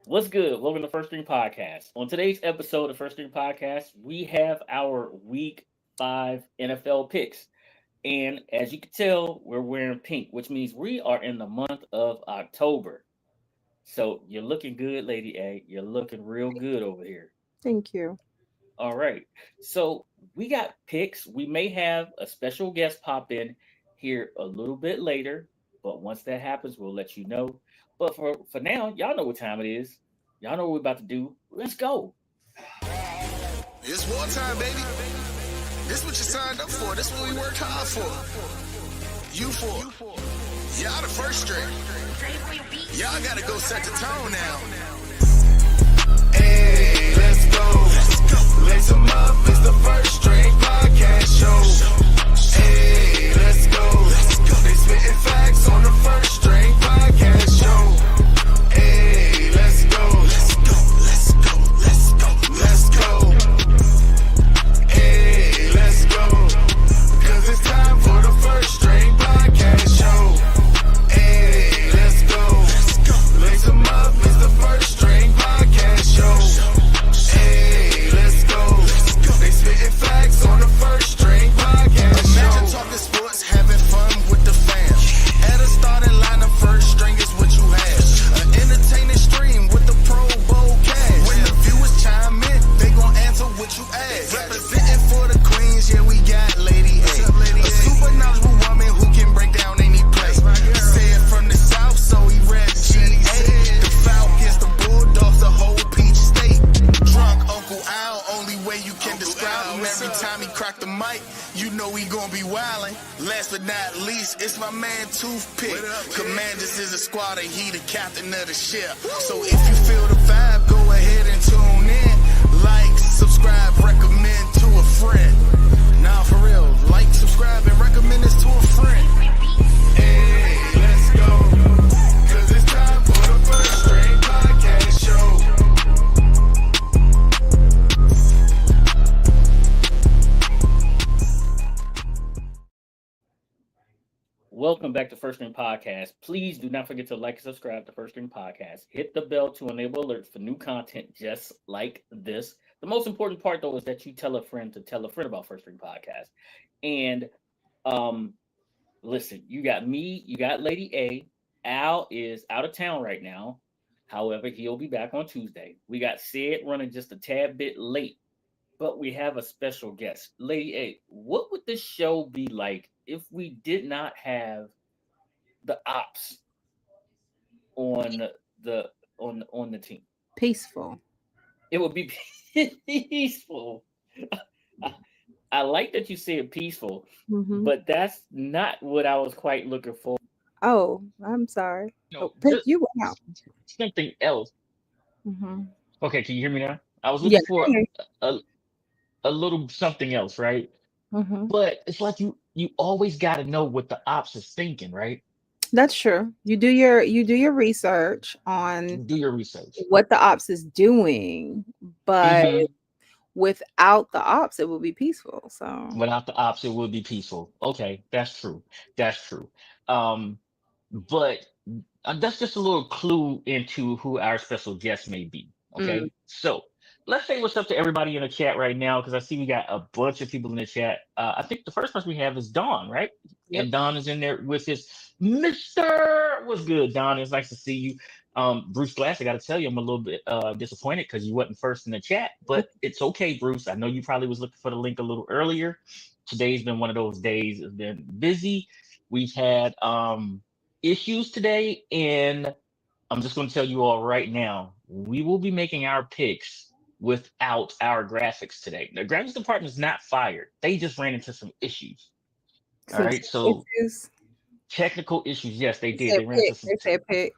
What's good? Welcome to First String Podcast. On today's episode of First String Podcast, we have our Week 5 NFL picks. And as you can tell, we're wearing pink, which means we are in the month of October. So you're looking good, Lady A. You're looking real good over here. Thank you. All right. So we got picks. We may have a special guest pop in here a little bit later, but once that happens, we'll let you know. But for now, y'all know what time it is. Y'all know what we're about to do. Let's go. It's wartime, baby. This what you signed up for. This what we worked hard for. You for. Y'all the first string. Y'all gotta go set the tone now. Hey, let's go. Lace 'em up. It's the first string podcast show. Hey, let's go. They spitting facts on the first string podcast show. Hey, let's go. Let's go. Hey, let's go. Cause it's time for the first string podcast show. Hey, let's go. Lace 'em up. It's the first string podcast show. Hey, let's go. They spitting facts on the first string podcast show. Imagine talking sports, having fun with the fam. At a starting line, the first string is what you have. An entertaining stream with the Pro Bowl cast. When the viewers chime in, they gon' answer what you ask. Representing for the Queens, yeah, we got Lady A. A super knowledgeable woman who can break down any play. Said from the South, so he rep GA. The Falcons, the Bulldogs, the whole Peach State. Drunk Uncle Al, only way you can describe him. Every time he crack the mic, you know he gon' be wildin'. Last but not least, it's my man Toothpick. Commanders is a squad and he the captain of the ship. So if you feel the vibe, go ahead and tune in. Like, subscribe, recommend to a friend. Nah, for real, like, subscribe, and recommend this to a friend. Hey, let's go. Cause it's time for the first string podcast show. Welcome back to First String Podcast. Please do not forget to like and subscribe to First String Podcast. Hit the bell to enable alerts for new content just like this. The most important part, though, is that you tell a friend to tell a friend about First String Podcast. And um, listen, you got me, you got Lady A. Al is out of town right now. However, he'll be back on Tuesday. We got Sid running just a tad bit late, but we have a special guest. Lady A, what would this show be like if we did not have the ops on the team? Peaceful. It would be peaceful. I, I like that you said peaceful, Hmm. but that's not what I was quite looking for. Oh, I'm sorry. Oh, No, pick just you out. something else. Hmm. Okay, can you hear me now? I was Yeah. looking for a, a little something else, right? Hmm. But it's like you always got to know what the ops is thinking, right? That's true. You do your research on Do your research. what the ops is doing, but Hmm. without the ops, it will be peaceful. So Without the ops, it would be peaceful. Okay, that's true. That's true. Um, but that's just a little clue into who our special guest may be. mm, Okay, so let's say what's up to everybody in the chat right now because I see we got a bunch of people in the chat. I think the first person we have is Don, right? yep. And Don is in there with his Mister. What's good, Don? It's nice to see you. Bruce Glass, I got to tell you, I'm a little bit disappointed because you wasn't first in the chat, but it's okay, Bruce. I know you probably was looking for the link a little earlier. Today's been one of those days. It's been busy. We've had issues today, and I'm just going to tell you all right now, we will be making our picks without our graphics today. The graphics department is not fired. They just ran into some issues. All Some right. tech So issues. technical issues. Yes, they They did. said They ran into pick. some They said pick.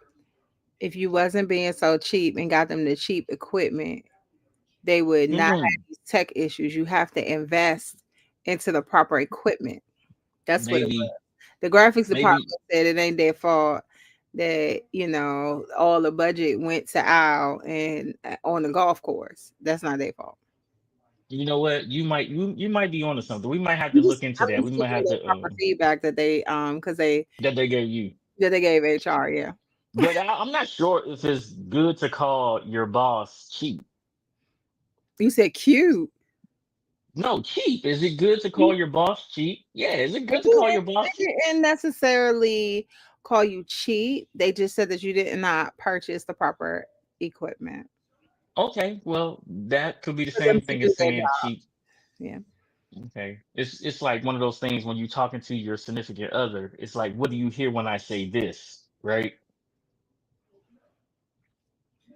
If you wasn't being so cheap and got them the cheap equipment, they would not Mhm. have these tech issues. You have to invest into the proper equipment. That's what it Maybe, was. The graphics department maybe, said it ain't their fault that all the budget went to Al and on the golf course. That's not their fault. you know what? You might be onto something. We might have to I'm look just into I'm that. We just might giving you have the to proper feedback that they because they that they gave you. that they gave HR. Yeah. But I'm not sure if it's good to call your boss cheap. You said cute. No, cheap. Is it good to call your boss cheap? Yeah, is it They good to call your boss cheap? didn't necessarily call you cheap. They just said that you did not purchase the proper equipment Okay, well, that could be the for them same to thing do as their saying job. cheap. Yeah. Okay. It's like one of those things when you're talking to your significant other, it's like, what do you hear when I say this? Right?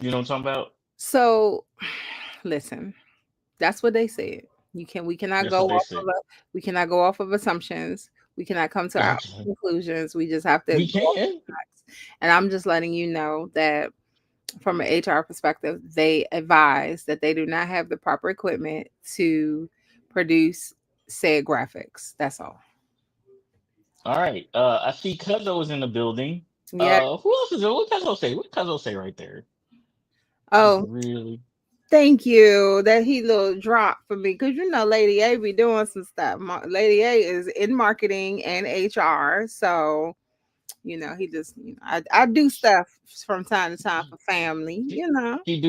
You know what I'm talking about? So, listen, that's what they said. We cannot That's go what they off of said. we cannot go off of assumptions. We cannot come to our own Okay. conclusions. We just have to We go off can. the facts. And I'm just letting you know that from an HR perspective, they advise that they do not have the proper equipment to produce said graphics. That's all. All right. I see Cuzzo is in the building. Yeah. Who else is there? What Cuzzo say? What Cuzzo say right there? Just Oh, really. thank you. That he little drop for me because you know Lady A be doing some stuff. Lady A is in marketing and HR, so you know he just I do stuff from time to time for family. She, You know she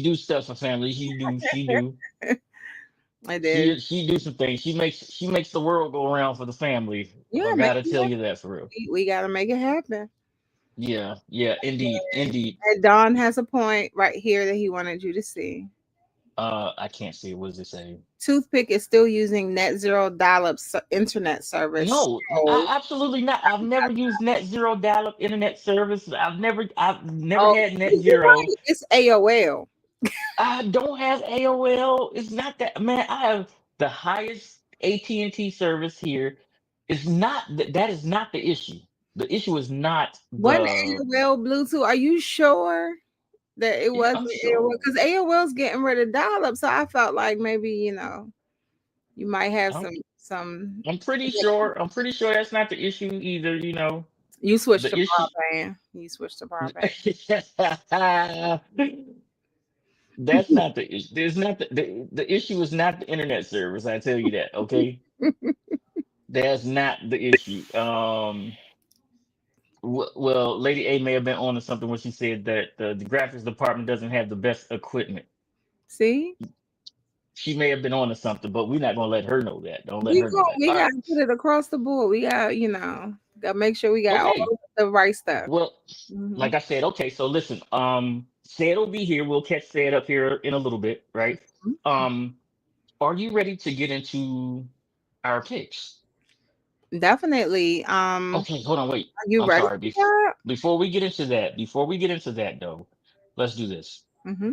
do stuff for family. She do. I did. She do some things. She makes the world go around for the family. Yeah, I man. gotta tell you that for real. We got to make it happen. Yeah, yeah, indeed, indeed. And Don has a point right here that he wanted you to see. I can't see it. What does it say? Toothpick is still using net zero dial-up internet service. No, So, absolutely not. I've never used net zero dial-up internet service. I've never oh, had net you're zero. right. It's AOL. I don't have AOL. It's not that, man. I have the highest AT&T service here. It's not that is not the issue. The issue is not One the. AOL Bluetooth. Are you sure that it Yeah, wasn't I'm AOL? sure. Because AOL's getting rid of dial-up, so I felt like maybe you might have I'm, some. I'm pretty sure. I'm pretty sure that's not the issue either. You switched to The issue. broadband. You switched to broadband. That's not the issue. There's not the issue is not the internet service. I tell you that. Okay, that's not the issue. Well, Lady A may have been on to something when she said that the graphics department doesn't have the best equipment. See, She may have been on to something, but we're not gonna let her know that. Don't let her know that. we All right. got to put it across the board. We got got to make sure we got Okay. all the right stuff. Well, Mhm. like I said, okay. So listen. Said will be here. We'll catch Said up here in a little bit, right? Um, are you ready to get into our picks? Definitely. Okay, hold on, wait. Are you I'm ready sorry. for that? Before we get into that though, let's do this. Mm-hmm.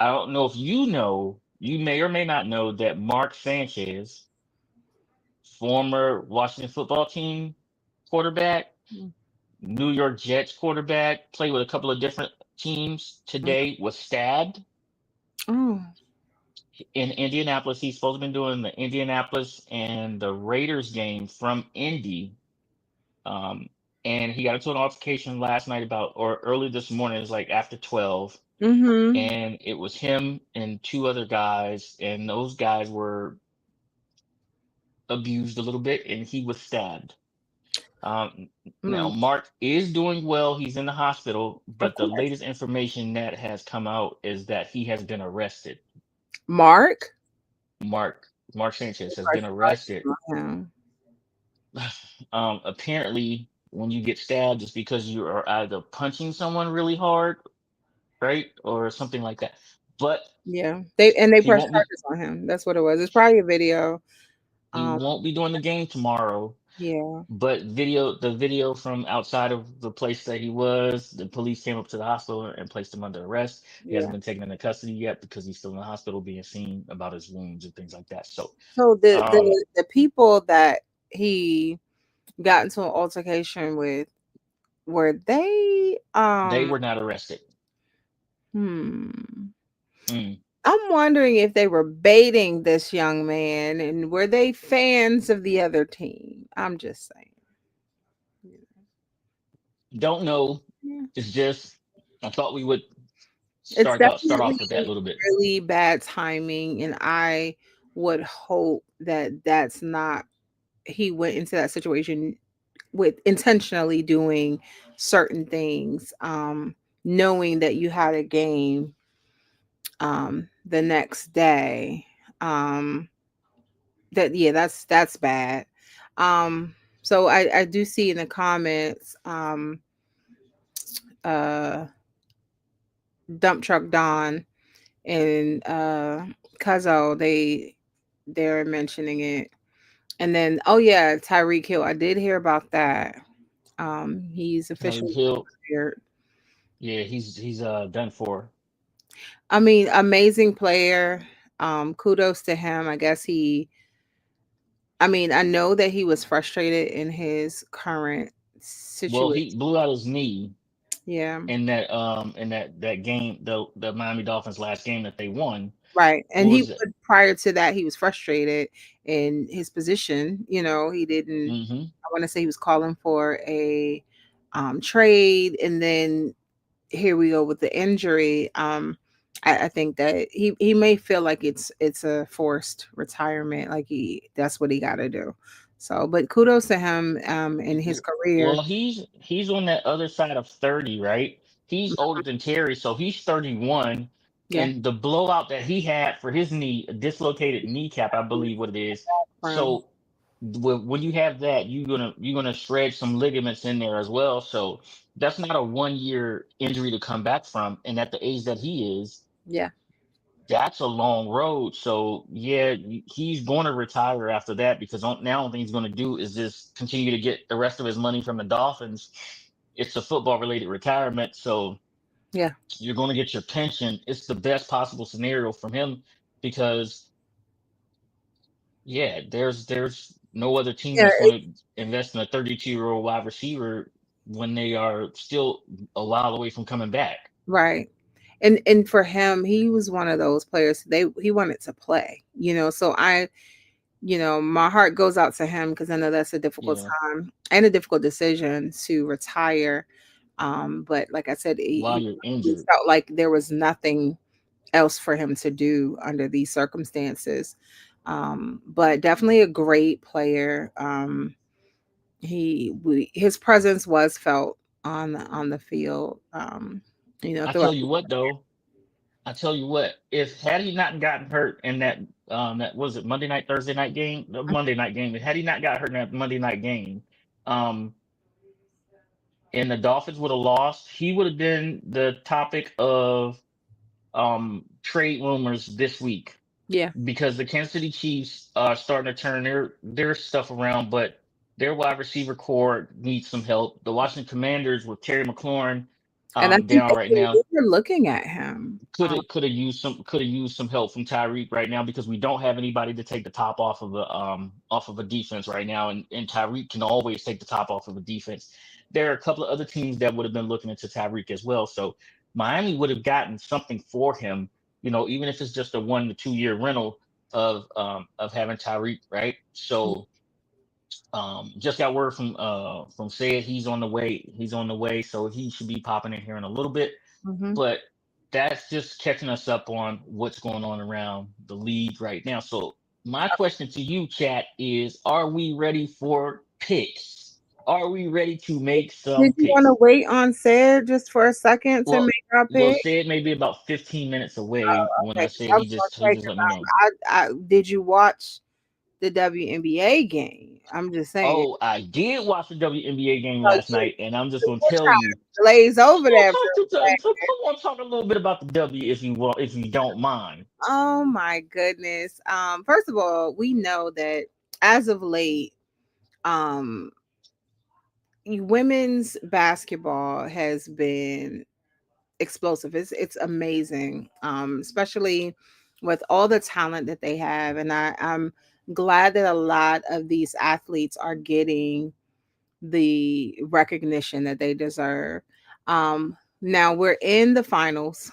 I don't know if you know, you may or may not know that Mark Sanchez, former Washington football team quarterback, New York Jets quarterback, played with a couple of different teams today, was stabbed Oh, in Indianapolis. He's supposed to have been doing the Indianapolis and the Raiders game from Indy. Um, and he got into an altercation last night or early this morning. It was like after 12. mm-hmm. And it was him and two other guys, and those guys were abused a little bit, and he was stabbed. Now, Mm. Mark is doing well. He's in the hospital, Of but the course. latest information that has come out is that he has been arrested. Mark. Mark Sanchez has been arrested. Yeah. Apparently, when you get stabbed, it's because you are either punching someone really hard, right, or something like that. But Yeah. They he pressed won't be charges on him. That's what it was. It's probably a video. he Um, won't be doing the game tomorrow. yeah. But the video from outside of the place that he was, the police came up to the hospital and placed him under arrest. He Yeah. hasn't been taken into custody yet because he's still in the hospital being seen about his wounds and things like that. So, So um, the people that he got into an altercation with, were they they were not arrested. hmm. Mm. I'm wondering if they were baiting this young man and were they fans of the other team? I'm just saying. Don't know. Yeah. It's just I thought we would It's start definitely off with that a little bit. really bad timing, and I would hope that that's not he went into that situation with intentionally doing certain things, knowing that you had a game the next day. Um, that yeah, that's bad. So I do see in the comments, uh dump truck Don and Cuzzo, they're mentioning it. And then oh yeah, Tyreek Hill. I did hear about that. He's Tyreek officially Hill, cleared. yeah, he's done for. I mean, amazing player. Kudos to him. I guess I mean, I know that he was frustrated in his current Well, situation. he blew out his knee Yeah. in that game, the Miami Dolphins last game that they won. Right. And What he was it? would prior to that, he was frustrated in his position. You know, he didn't Hmm. I want to say he was calling for a trade, and then here we go with the injury. I think that he may feel like it's a forced retirement, like he that's what he gotta do. So but kudos to him in his career. Well, he's on that other side of 30, right? He's older than Terry, so he's 31. Yeah. And the blowout that he had for his knee, a dislocated kneecap, I believe what it is. From So when you have that, you're gonna shred some ligaments in there as well. So that's not a 1 year injury to come back from. And at the age that he is, yeah. that's a long road. So yeah, he's going to retire after that because now only thing he's going to do is just continue to get the rest of his money from the Dolphins. It's a football related retirement, so Yeah. you're going to get your pension. It's the best possible scenario from him because yeah, there's no other team Yeah. that's going to invest in a 32-year-old wide receiver when they are still a while away from coming back. Right. And for him, he was one of those players he wanted to play, so my heart goes out to him because I know that's a difficult Yeah, time and a difficult decision to retire. But like I said, while he you're he injured. felt like there was nothing else for him to do under these circumstances. But definitely a great player. His presence was felt on the field. I Throughout. tell you what though. I tell you what, if had he not gotten hurt in that was it Monday night, Thursday night game, the Monday night game, had he not got hurt in that Monday night game, um, and the Dolphins would have lost, he would have been the topic of trade rumors this week Yeah. because the Kansas City Chiefs are starting to turn their stuff around, but their wide receiver core needs some help. The Washington Commanders with Terry McLaurin And I think down right they now were looking at him. could have used some help from Tyreek right now because we don't have anybody to take the top off of a defense right now, and Tyreek can always take the top off of a defense. There are a couple of other teams that would have been looking into Tyreek as well, so Miami would have gotten something for him, even if it's just a 1 to 2 year rental of having Tyreek, right? So just got word from said he's on the way. He's on the way, so he should be popping in here in a little bit. Mhm. But that's just catching us up on what's going on around the league right now. So my question to you, chat, is: are we ready for picks? Are we ready to make Did some you want to picks? wait on Sid just for a second to Well, make our well, pick? said maybe about 15 minutes away. When Okay, I 'cause said I he was just gonna he say just let me know. 'cause I did you watch the WNBA game? I'm just saying. Oh, I did watch the WNBA game So last night, and I'm just you gonna were tell trying you. to glaze over that real So fast. come on, talk a little bit about the W if you want, if you don't mind. Oh my goodness. First of all, we know that as of late, um, women's basketball has been explosive. It's amazing, especially with all the talent that they have, and I'm glad that a lot of these athletes are getting the recognition that they deserve. Now we're in the finals.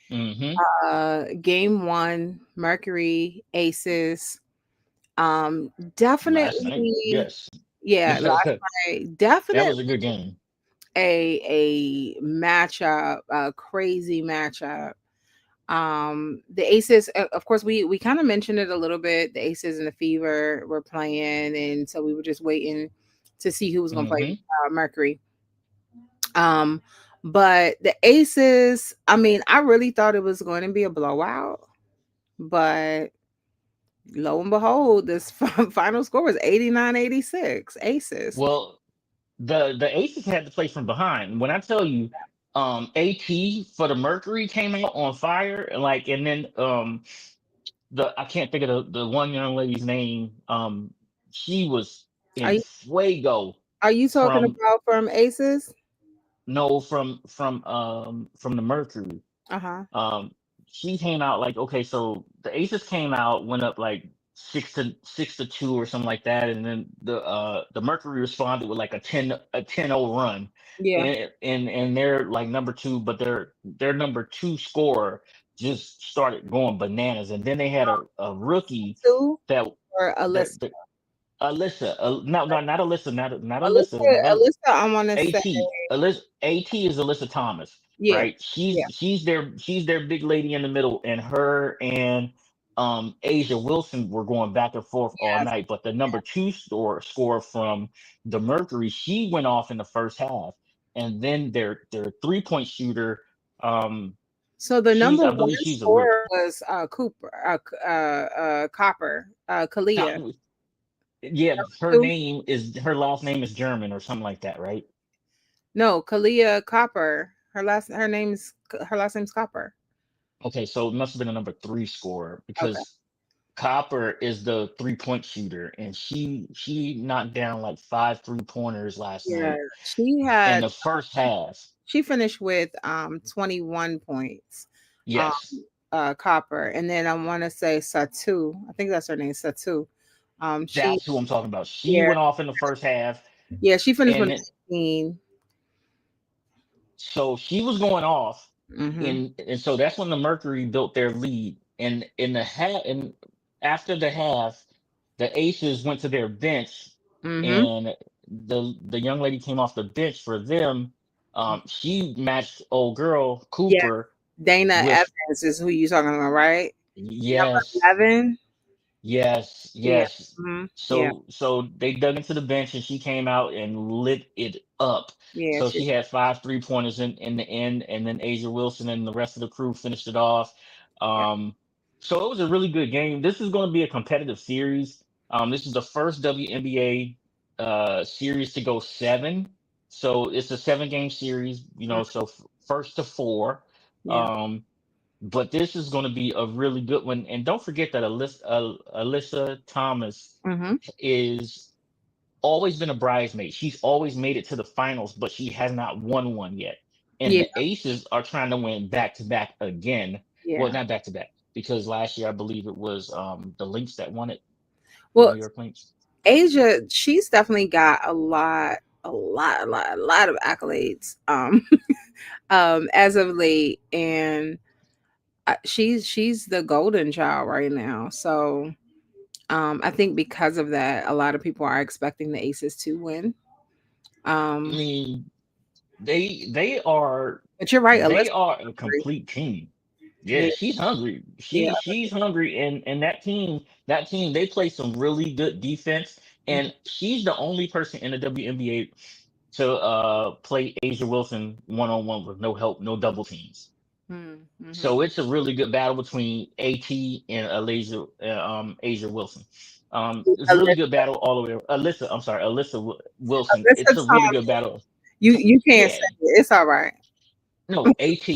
Mm-hmm. Game one, Mercury Aces. Last night, Definitely, yes, yeah, last that night, definitely was a good game. a matchup, a crazy matchup. The Aces, of course, we kind of mentioned it a little bit. The Aces and the Fever were playing, and so we were just waiting to see who was going to play Mm-hmm. Mercury. But the Aces, I mean, I really thought it was going to be a blowout, but lo and behold, this final score was 89-86. Aces. Well, the Aces had to play from behind. When I tell you, AT for the Mercury came out on fire, and then the I can't think of the one young lady's name. She was Are in you fuego are you talking from about from Aces? no from the Mercury. Uh-huh. Um, she came out like okay, so the Aces came out, went up like 6-2 or something like that, and then the Mercury responded with like a 10-0 run, Yeah. and they're like number two, but their number two scorer just started going bananas, and then they had a rookie Two that or Alyssa? that Alyssa, no, not Alyssa, not Alyssa, Alyssa, not Alyssa, I want to say, AT is Alyssa Thomas, yeah, right? yeah, She's their big lady in the middle, and her and Asia Wilson were going back and forth all yes, night. But the number two score from the Mercury, she went off in the first half, and then their 3-point shooter, So the number I one believe she's a rookie. scorer was Cooper, Copper, Kalia. Yeah, Two? her last name is German or something like that, right? No, Kalia Copper. Her last name's Copper. Okay, so it must have been a number three scorer Okay. because Copper is the 3-point shooter, and she knocked down like 5 3-pointers last Yeah, night in the she first half. finished with 21 points. Um Yes, Copper, and then I want to say Satu. I think that's her name, Satu. She that's who I'm talking about. She yeah, went off in the first half, she finished with and 19. so she was going off, Mm-hmm. and so that's when the Mercury built their lead. And in the half, and after the half, the Aces went to their bench, Mm-hmm. and the young lady came off the bench for them. She matched old girl Yeah, Cooper Dana with Evans is who you talking about, right? Number yes, 11. yes, Yeah. yes. Mm-hmm. Yeah. So they dug into the bench, and she came out and lit it up. Yeah. So she had 5 3-pointers in the end, and then Asia Wilson and the rest of the crew finished it off. Yeah. Um, so it was a really good game. This is going to be a competitive series. This is the first WNBA series to go 7. So it's a 7-game series, Mm, so first to 4. yeah. Um, but this is going to be a really good one. And don't forget that Alyssa Thomas Mm-hmm. is always been a bridesmaid. She's always made it to the finals, but she has not won one yet. And Yeah. the Aces are trying to win back to back again. Well, Yeah. not back to back, because last year I believe it was the Lynx that won it, the Well, New York Lynx. Asia, she's definitely got a lot of accolades. As of late, and she's the golden child right now. So, I think because of that, a lot of people are expecting the Aces to win. I Um, mean, they are but you're right, Alyssa. they are a complete team. Yeah, Yeah, she's hungry. yeah. She's hungry, and that team they play some really good defense, and she's the only person in the WNBA to play Asia Wilson 1-on-1 with no help, no double teams. Mm-hmm. So it's a really good battle between AT and Asia Wilson. It's a really good battle all the way. Alyssa Wilson. Alyssa It's a really good Thomas. battle. You can't Yeah, say it. It's all right. no, AT.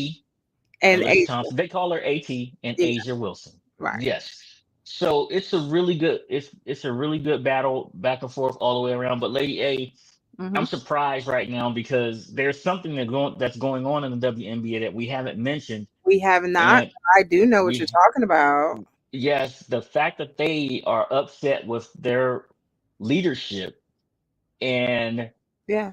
And Alyssa Asia. Thompson. They call her AT and Yeah, Asia Wilson. right. Yes. So it's a really good battle back and forth all the way around. But Lady A, Mm-hmm. I'm surprised right now because there's something that's going on in the WNBA that we haven't mentioned. We have not. And I do know what you're we talking about. yes, the fact that they are upset with their leadership and Yeah.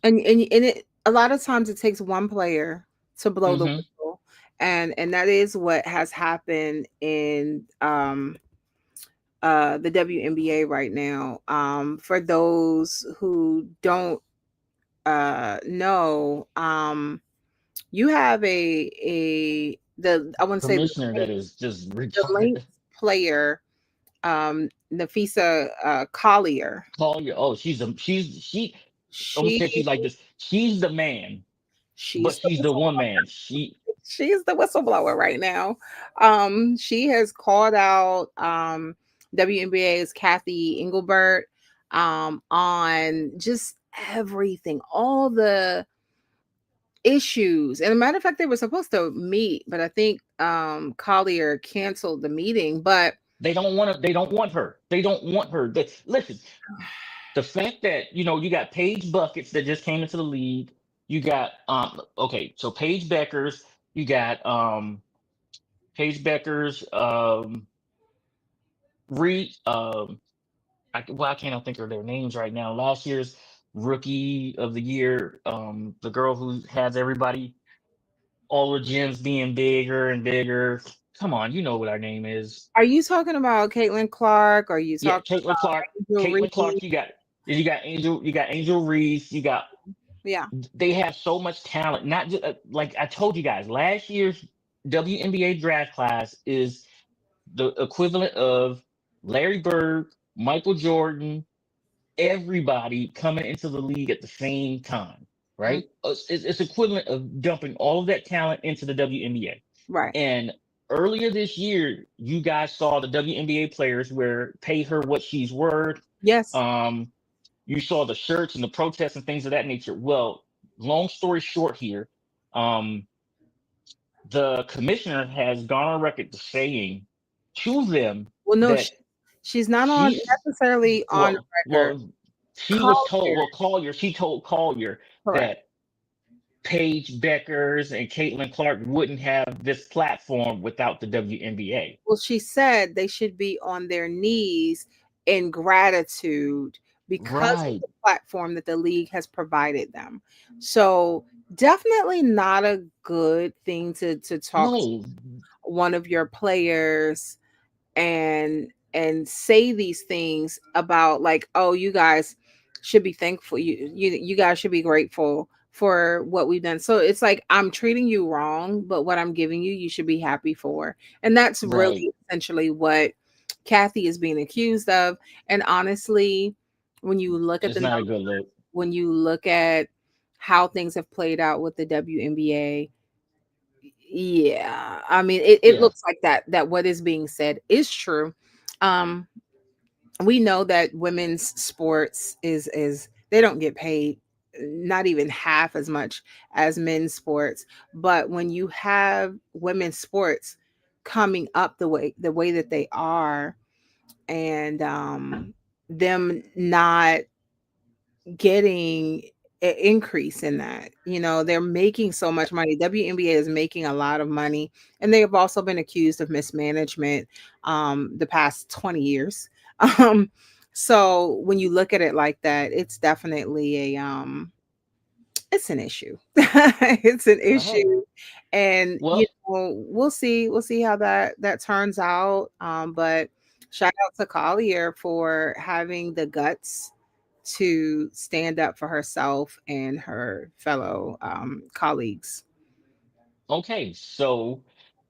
And it a lot of times it takes one player to blow the mhm, whistle. And that is what has happened in the WNBA right now. For those who don't know, you have I want to say commissioner that is just the retarded. Lynx player Nafisa Collier. Collier. Oh, she almost She said she's like this. She's the man, but she's the she's the woman. she's the whistleblower right now. She has called out WNBA's Kathy Engelbert on just everything, all the issues. And a matter of fact, they were supposed to meet, but I think Collier canceled the meeting. But They don't want to. They don't want her. They don't want her. Listen, the fact that you got Paige Buckets that just came into the league. You got okay, so Paige Beckers. You got Paige Beckers. Reed. Why can't I think of their names right now? Last year's rookie of the year. The girl who has everybody, all the gyms being bigger and bigger. Come on, you know what our name is. are you talking about Caitlin Clark? Or are you Yeah, talking Caitlin Clark. about Angel Caitlin Clark. Reese? You got Angel. You got Angel Reese. You got. Yeah. They have so much talent. Not just like I told you guys, last year's WNBA draft class is the equivalent of Larry Bird, Michael Jordan, everybody coming into the league at the same time, Mm, right? It's equivalent of dumping all of that talent into the WNBA. right. And earlier this year, you guys saw the WNBA players where pay her what she's worth. Yes. You saw the shirts and the protests and things of that nature. Well, long story short here, um, the commissioner has gone on record to saying to them Well, no, that she's not on she's necessarily on record. well, she was told, Collier, she told Collier correct. that Paige Beckers and Caitlin Clark wouldn't have this platform without the WNBA. Well, she said they should be on their knees in gratitude because of Right. the platform that the league has provided them. So definitely not a good thing to talk to No, one of your players and say these things about, like, oh, you guys should be thankful, you guys should be grateful for what we've done. So it's like, I'm treating you wrong, but what I'm giving you, you should be happy for. And that's right. really essentially what Kathy is being accused of. And honestly, when you look at It's the not a numbers, good look. when you look at how things have played out with the WNBA, yeah, I mean, it Yeah. looks like that what is being said is true. um we know that women's sports is they don't get paid not even half as much as men's sports. But when you have women's sports coming up the way that they are, and them not getting an increase in that, they're making so much money. WNBA is making a lot of money, and they have also been accused of mismanagement the past 20 years. um so when you look at it like that, it's definitely it's an issue. It's an Hey, issue. And well, we'll see how that turns out. But shout out to Collier for having the guts to stand up for herself and her fellow colleagues. okay. So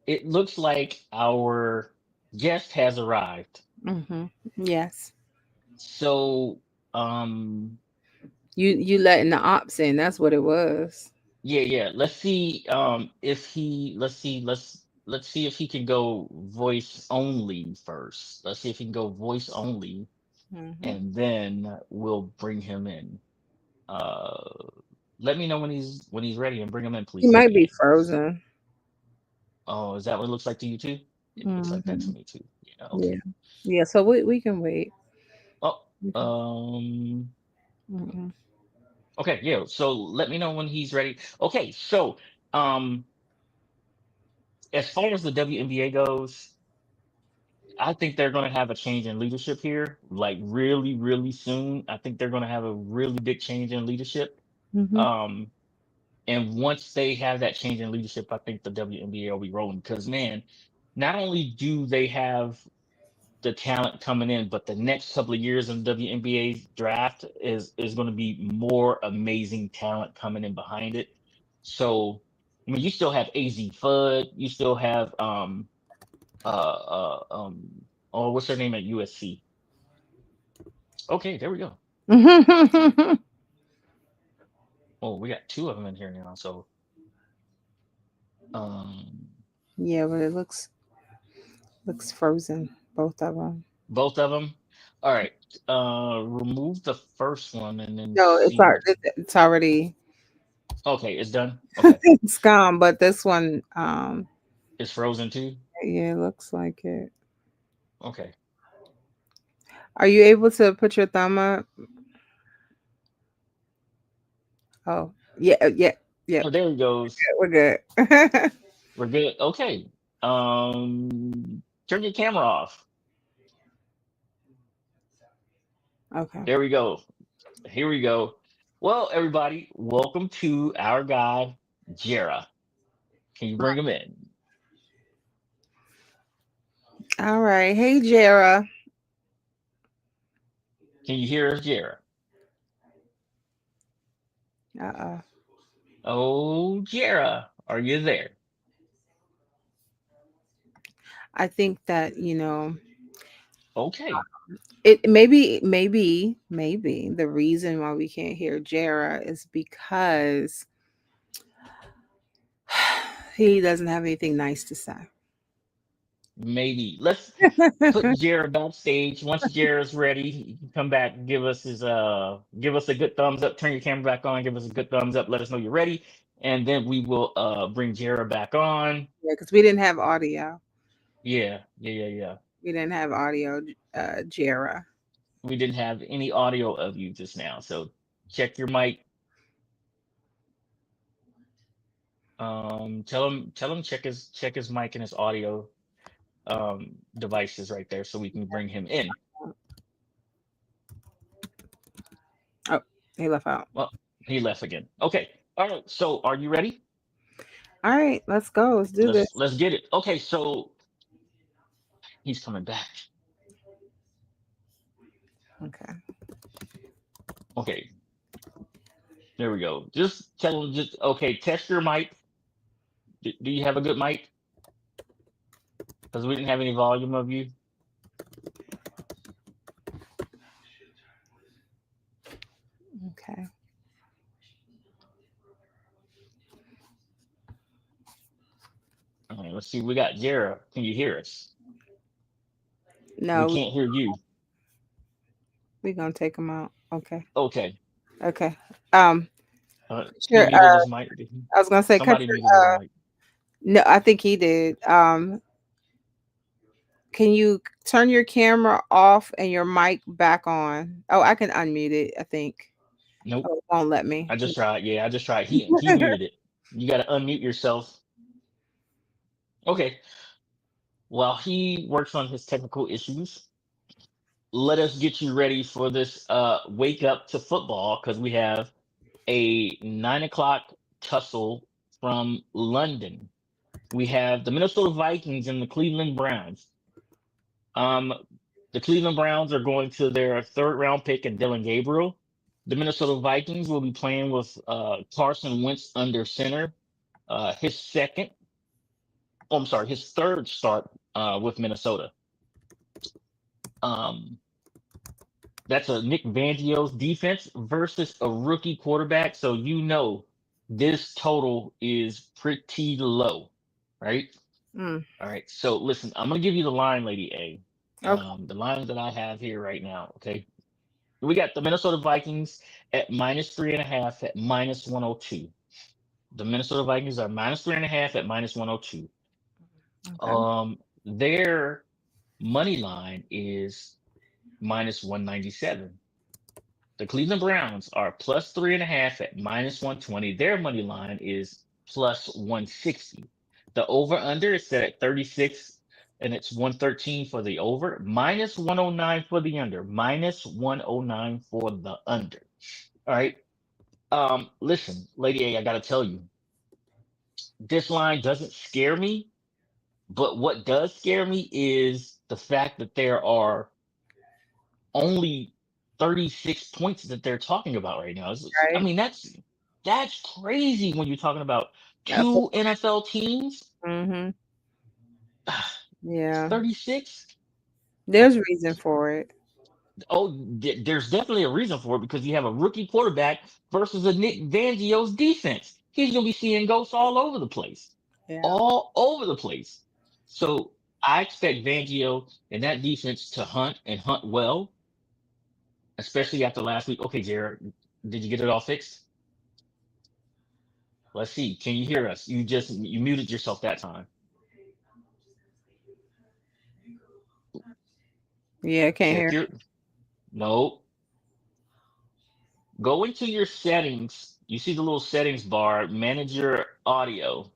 it looks like our guest has arrived. Yes. So, um, You letting the ops in, that's what it was. yeah, yeah. Let's see if he let's see if he can go voice only first. Let's see if he can go voice only Hmm. and then we'll bring him in. Uh Let me know when he's ready and bring him in, He please. might be frozen. Oh, is that what it looks like to you too? It looks like that to Hmm. me too. Yeah, Yeah. okay. Yeah, so we can wait. Oh, We can- Mm-mm. okay, yeah. So let me know when he's ready. Okay, so um as far as the WNBA goes, I think they're going to have a change in leadership here, like really, really soon. I think they're going to have a really big change in leadership. Mhm. Um, and once they have that change in leadership, I think the WNBA will be rolling. Because man, not only do they have the talent coming in, but the next couple of years in the WNBA draft is going to be more amazing talent coming in behind it. So, I mean, you still have AZ Fudd, you still have uh, uh, um, oh, what's her name at USC? Okay, there we go. Oh, we got two of them in here now. So, um, Yeah, but it looks frozen, both of them. both of them. All right. Remove the first one and then No, see what. it's already Okay, it's done. Okay, it's gone, but this one, it's frozen too. yeah, it looks like it. Okay. Are you able to put your thumb up? Oh, yeah, yeah, yeah. Oh, there he goes. We're good. Okay. We're good. Okay. Turn your camera off. There we go. Here we go. Well, everybody, welcome to our guy, Jera. Can you bring him in? All right. Hey, Jera. Can you hear us, Jera? Uh-oh. Oh, Jera, are you there? I think that, Okay. it maybe the reason why we can't hear Jera is because he doesn't have anything nice to say. Maybe. Let's put Jera backstage. Once Jera's ready, he can come back and give us a good thumbs up. Turn your camera back on, give us a good thumbs up, let us know you're ready. And then we will bring Jera back on. Yeah, because we didn't have audio. Yeah. We didn't have audio, Jera. We didn't have any audio of you just now. So check your mic. Tell him check his mic and his audio devices right there so we can bring him in. Oh, he left out. Well, he left again. Okay. All right. So are you ready? All right, let's go. Let's do this. Let's get it. Okay, so he's coming back. Okay. Okay. There we go. Just tell him okay, test your mic. Do you have a good mic? Because we didn't have any volume of you. Okay. All right, let's see. We got Jera. Can you hear us? No, We can't hear you. we're gonna take him out. Okay. Okay. Okay. He Sure. muted his mic. I was gonna say, cut Somebody muted his mic. no, I think he did. Can you turn your camera off and your mic back on? Oh, I can unmute it, I think. Nope. Oh, it won't let me. I just tried. Yeah, I just tried. He muted it. You got to unmute yourself. Okay. While he works on his technical issues, let us get you ready for this wake up to football because we have a 9 o'clock tussle from London. We have the Minnesota Vikings and the Cleveland Browns. The Cleveland Browns are going to their third round pick in Dylan Gabriel. The Minnesota Vikings will be playing with Carson Wentz under center. His third start with Minnesota. That's a Nick Fangio's defense versus a rookie quarterback. So this total is pretty low, right? Mm. All right. So listen, I'm gonna give you the line, Lady A. Okay. The lines that I have here right now. Okay. We got the Minnesota Vikings at -3.5 at -102. The Minnesota Vikings are -3.5 at -102. Okay. Their money line is -197. The Cleveland Browns are +3.5 at -120. Their money line is +160. The over/under is set at 36, and it's 113 for the over, -109 for the under, -109 for the under. All right. Listen, Lady A, I gotta tell you, this line doesn't scare me, but what does scare me is the fact that there are only 36 points that they're talking about right now. I Right. mean, that's crazy when you're talking about Yep. two NFL teams. Mm-hmm. Yeah. 36. There's reason for it. There's definitely a reason for it because you have a rookie quarterback versus a Nick Fangio's defense. He's gonna be seeing ghosts all over the place, Yeah. all over the place. So I expect Fangio and that defense to hunt and hunt well, especially after last week. Okay, Jared, did you get it all fixed? Let's see. Can you hear us? You muted yourself that time. Yeah, can't Check hear. your no. Go into your settings. You see the little settings bar. Manage your audio.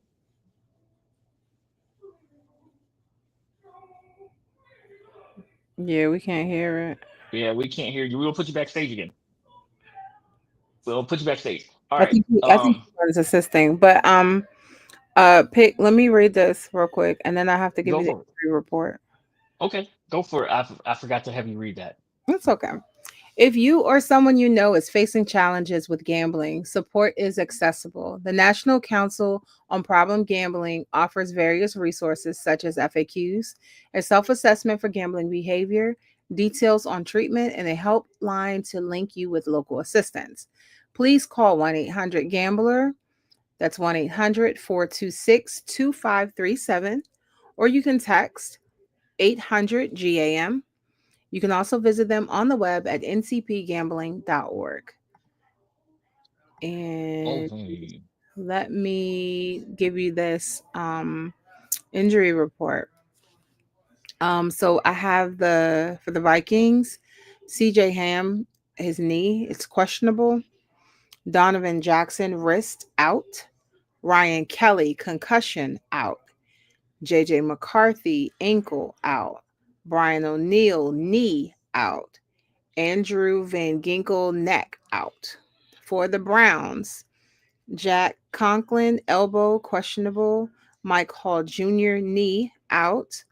Yeah, we can't hear it. Yeah, we can't hear you. We'll put you backstage again. We'll put you backstage. All I right. think he's assisting, but pick. Let me read this real quick, and then I have to give Go you the for it. injury report. Okay, go for it. I forgot to have you read that. It's okay. If you or someone you know is facing challenges with gambling, support is accessible. The National Council on Problem Gambling offers various resources such as FAQs, a self assessment for gambling behavior, details on treatment, and a helpline to link you with local assistance. Please call 1 800 Gambler. That's 1 800 426 2537. Or you can text 800 GAM. You can also visit them on the web at ncpgambling.org. And Okay. let me give you this injury report. So I have for the Vikings, CJ Ham, his knee, it's questionable. Donovan Jackson, wrist out. Ryan Kelly, concussion out. JJ McCarthy, ankle out. Brian O'Neill, knee out. Andrew Van Ginkel, neck out. For the Browns, Jack Conklin, elbow questionable. Mike Hall Jr., knee out.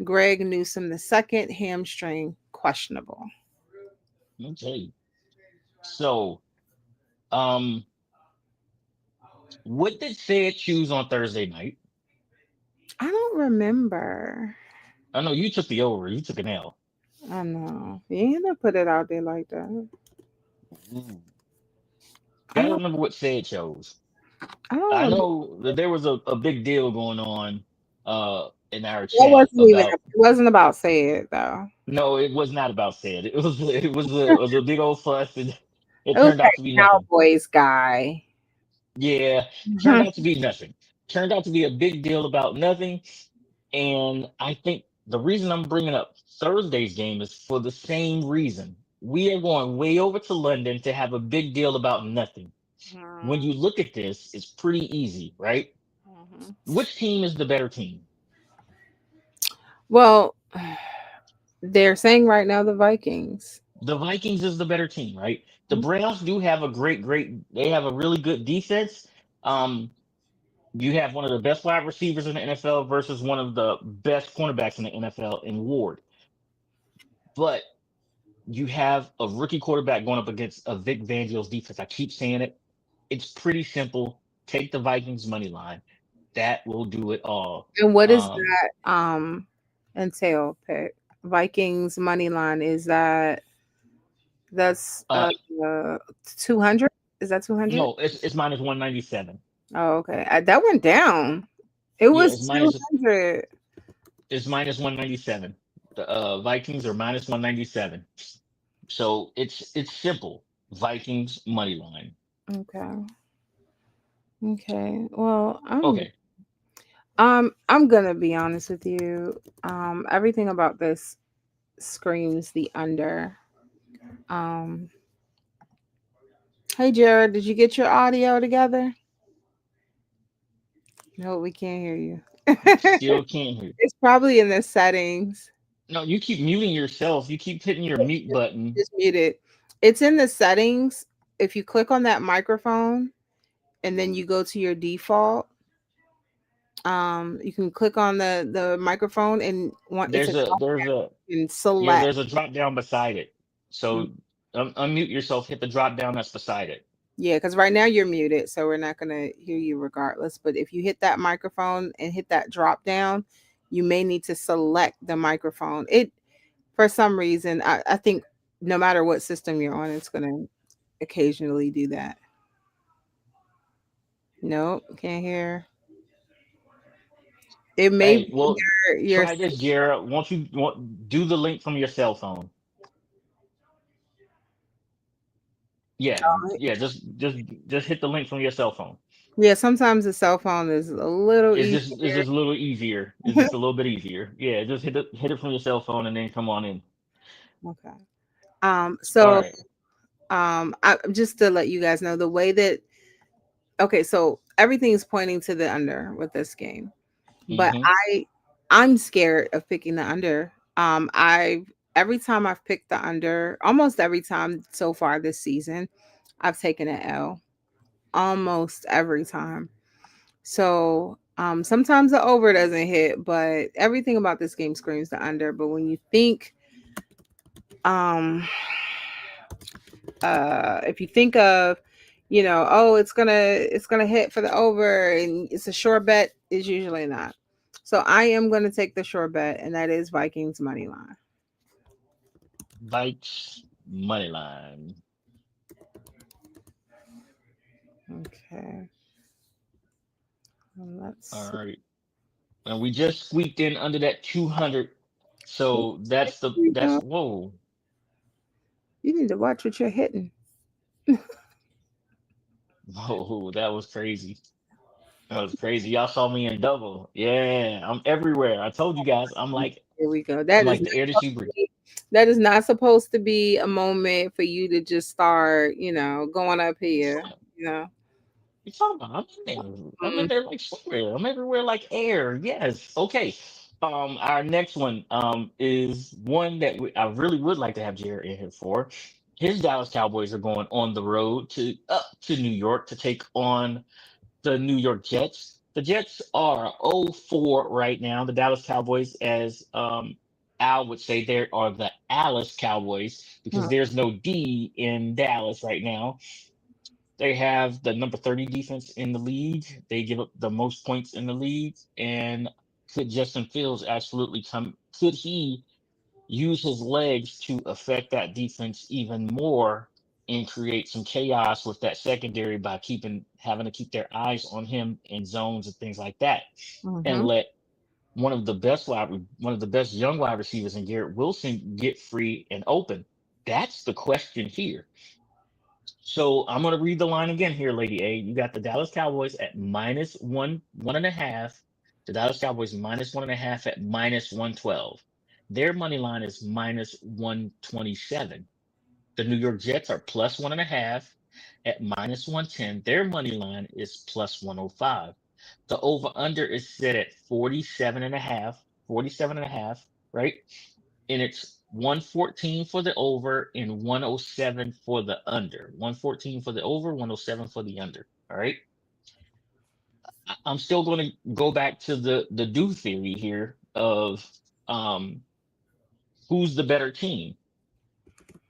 Greg Newsom II, hamstring questionable. Okay. So, um, what did Fed choose on Thursday night? I don't remember. I know you took the over. You took an L. I know. You didn't put it out there like that. Ooh. I Gotta don't remember what Fed chose. I don't I remember. know that there was a big deal going on in our That chat wasn't even about it wasn't about say it though. no, it was not about Fed. It was a big old fuss and it It was turned out to be that nothing. Cowboys guy. Yeah, turned out to be nothing. Turned out to be a big deal about nothing. And I think the reason I'm bringing up Thursday's game is for the same reason. We are going way over to London to have a big deal about nothing. When you look at this, it's pretty easy, right? Mhm. Which team is the better team? Well, they're saying right now the Vikings. The Vikings is the better team, right? The Browns do have a they have a really good defense. Um, you have one of the best wide receivers in the NFL versus one of the best cornerbacks in the NFL in Ward. But you have a rookie quarterback going up against a Vic Fangio's defense. I keep saying it. It's pretty simple. Take the Vikings money line. That will do it all. And what is Um, that entail pick? Vikings money line is that's uh, 200? Is that 200? no, it's minus 197. Oh, okay. That went down. It Yeah, was 200. it's minus 197. The Vikings are minus 197. So it's simple. Vikings money line. Okay. Okay. Well, Okay. I'm gonna be honest with you. Everything about this screams the under. Um, hey Jared, did you get your audio together? No, we can't hear you. Still can't hear. It's probably in the settings. No, you keep muting yourself. You keep hitting your mute button. Just mute it. It's in the settings. If you click on that microphone and then you go to your default, you can click on the microphone and it's a and select. there's a drop down beside it. So unmute yourself, hit the drop down that's beside it. Yeah, because right now you're muted, so we're not gonna hear you regardless. But if you hit that microphone and hit that drop down, you may need to select the microphone. It for some reason, I think no matter what system you're on, it's going to occasionally do that. Nope, can't hear. It may Hey, be well, your try this, Jared. Won't you do the link from your cell phone? Yeah, yeah. Just hit the link from your cell phone. yeah, sometimes the cell phone is a little It's easier. just a little easier. It's just a little bit easier. Yeah, just hit it from your cell phone and then come on in. Okay. All So right. just to let you guys know the way that okay, so everything is pointing to the under with this game. But Mm-hmm. I'm scared of picking the under. I've every time I've picked the under, almost every time so far this season, I've taken an L. Almost every time. So sometimes the over doesn't hit, but everything about this game screams the under. But when you think um if you think of oh, it's gonna hit for the over and it's a sure bet, is usually not. So I am going to take the sure bet, and that is Vikings money line. Vikes money line. Okay, let's All see. right. And we just squeaked in under that 200. So You that's know, whoa. you need to watch what you're hitting. Whoa, that was crazy. That was crazy. Y'all saw me in double. Yeah, I'm everywhere. I told you guys. Here we go. I'm like the air that you breathe. That is not supposed to be a moment for you to just start, going up here. You know. You talking about? I'm in there. I'm Mm, in there like somewhere. I'm everywhere like air. Yes. Okay. Our next one is one that I really would like to have Jared in here for. His Dallas Cowboys are going on the road to up to New York to take on the New York Jets. The Jets are 0-4 right now. The Dallas Cowboys, as Al would say, there are the Alice Cowboys because mm, there's no D in Dallas right now. They have the number 30 defense in the league. They give up the most points in the league. And could Justin Fields absolutely come? Could he use his legs to affect that defense even more and create some chaos with that secondary by having to keep their eyes on him in zones and things like that, and mhm. let one of the best young wide receivers in Garrett Wilson get free and open? That's the question here. So I'm going to read the line again here, Lady A. You got the Dallas Cowboys at minus 1.5. The Dallas Cowboys minus 1.5 at minus 112. Their money line is minus 127. The New York Jets are plus 1.5 at minus 110. Their money line is plus 105. The over under is set at 47.5, 47.5, right? And it's 114 for the over and 107 for the under. 114 for the over, 107 for the under. All right. I'm still going to go back to the do theory here of um who's the better team.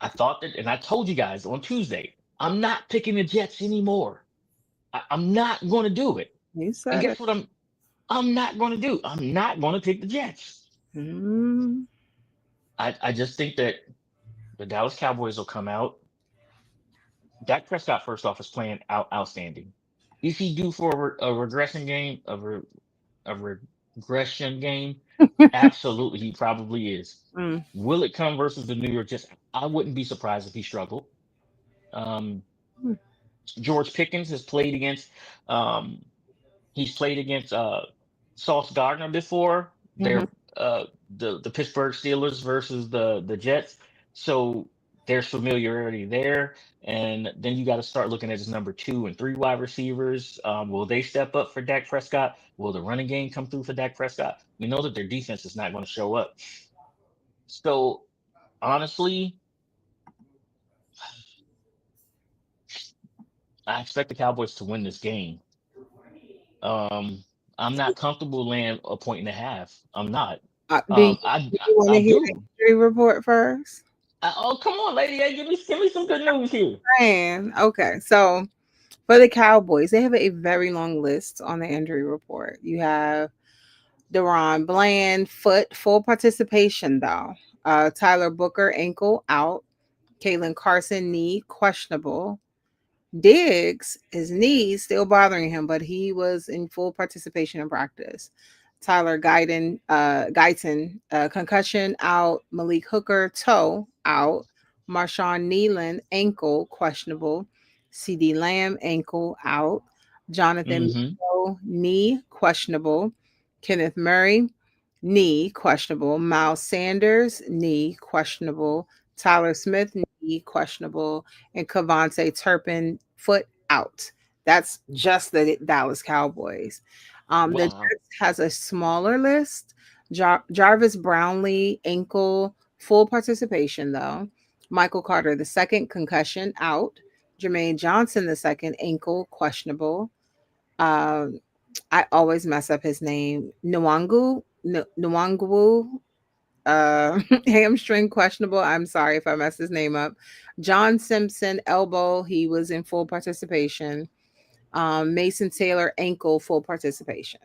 I thought that, and I told you guys on Tuesday, I'm not picking the Jets anymore. I'm not going to do it. You And said guess it. what I'm not going to do? I'm not going to pick the Jets. Mm, I just think that the Dallas Cowboys will come out. Dak Prescott, first off, is playing outstanding. Is he due for a regression game? A regression game? Absolutely, he probably is. mm, Will it come versus the New York Jets? I wouldn't be surprised if he struggled. Um, mm, George Pickens has played against um, he's played against Sauce Gardner before. mhm. They're the Pittsburgh Steelers versus the Jets. So there's familiarity there. And then you got to start looking at his number 2 and 3 wide receivers. Will they step up for Dak Prescott? Will the running game come through for Dak Prescott? We know that their defense is not going to show up. So honestly, I expect the Cowboys to win this game. Um, I'm not comfortable laying a point and a half. I'm not. Do you, I, do I you want I to hear the do. injury report first? Oh, come on, lady. Hey, give me some good news here. Man, okay. So for the Cowboys, they have a very long list on the injury report. You have Deron Bland, foot, full participation though. Tyler Booker, ankle out. Kalen Carson, knee, questionable. Diggs, his knee still bothering him, but he was in full participation in practice. Tyler Guyton, concussion out. Malik Hooker, toe out. Marshawn Nealon, ankle, questionable. CD Lamb, ankle out. Jonathan Mm-hmm. Mingo, knee, questionable. Kenneth Murray, knee, questionable. Miles Sanders, knee, questionable. Tyler Smith, knee, questionable. And Cavante Turpin, foot out. That's just the Dallas Cowboys. The Wow. Jets has a smaller list. Jarvis Brownlee, ankle, full participation though. Michael Carter, the second, concussion, out. Jermaine Johnson, the second, ankle, questionable. Um, I always mess up his name. Nwangwu, hamstring, questionable. I'm sorry if I messed his name up. John Simpson, elbow, he was in full participation. Mason Taylor, ankle, full participation.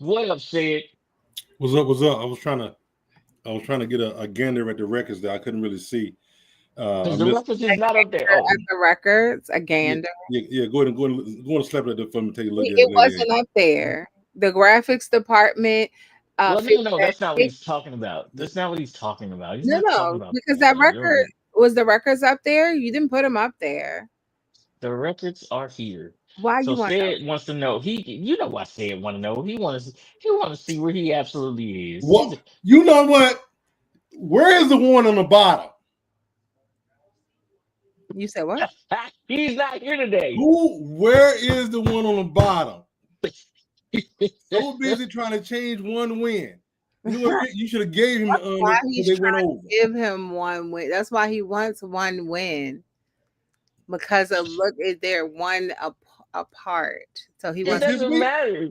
What up, Sid? What's up? What's up? I was trying to get a gander at the records that I couldn't really see. Because the records is not up there. Oh, At the records, a yeah, gander. yeah. Go ahead and slap it at for me. Take a look at It it. wasn't up there. The graphics department. well, no, that's not what it- he's talking about. That's not what he's talking about. He's no, not talking no, about because that You're record right. was the records up there. You didn't put them up there. The records are here. Why So you want? Sid wants to know. You know why Sid want to know. He wants to see where he absolutely is. What? You know what? Where is the one on the bottom? You said what? He's not here today. Where is the one on the bottom? So busy trying to change one win. You know what? You should have gave him the Why under he's because they went trying over. to give him one win. That's why he wants one win. Because of look, they're one apart. So he It wants doesn't matter.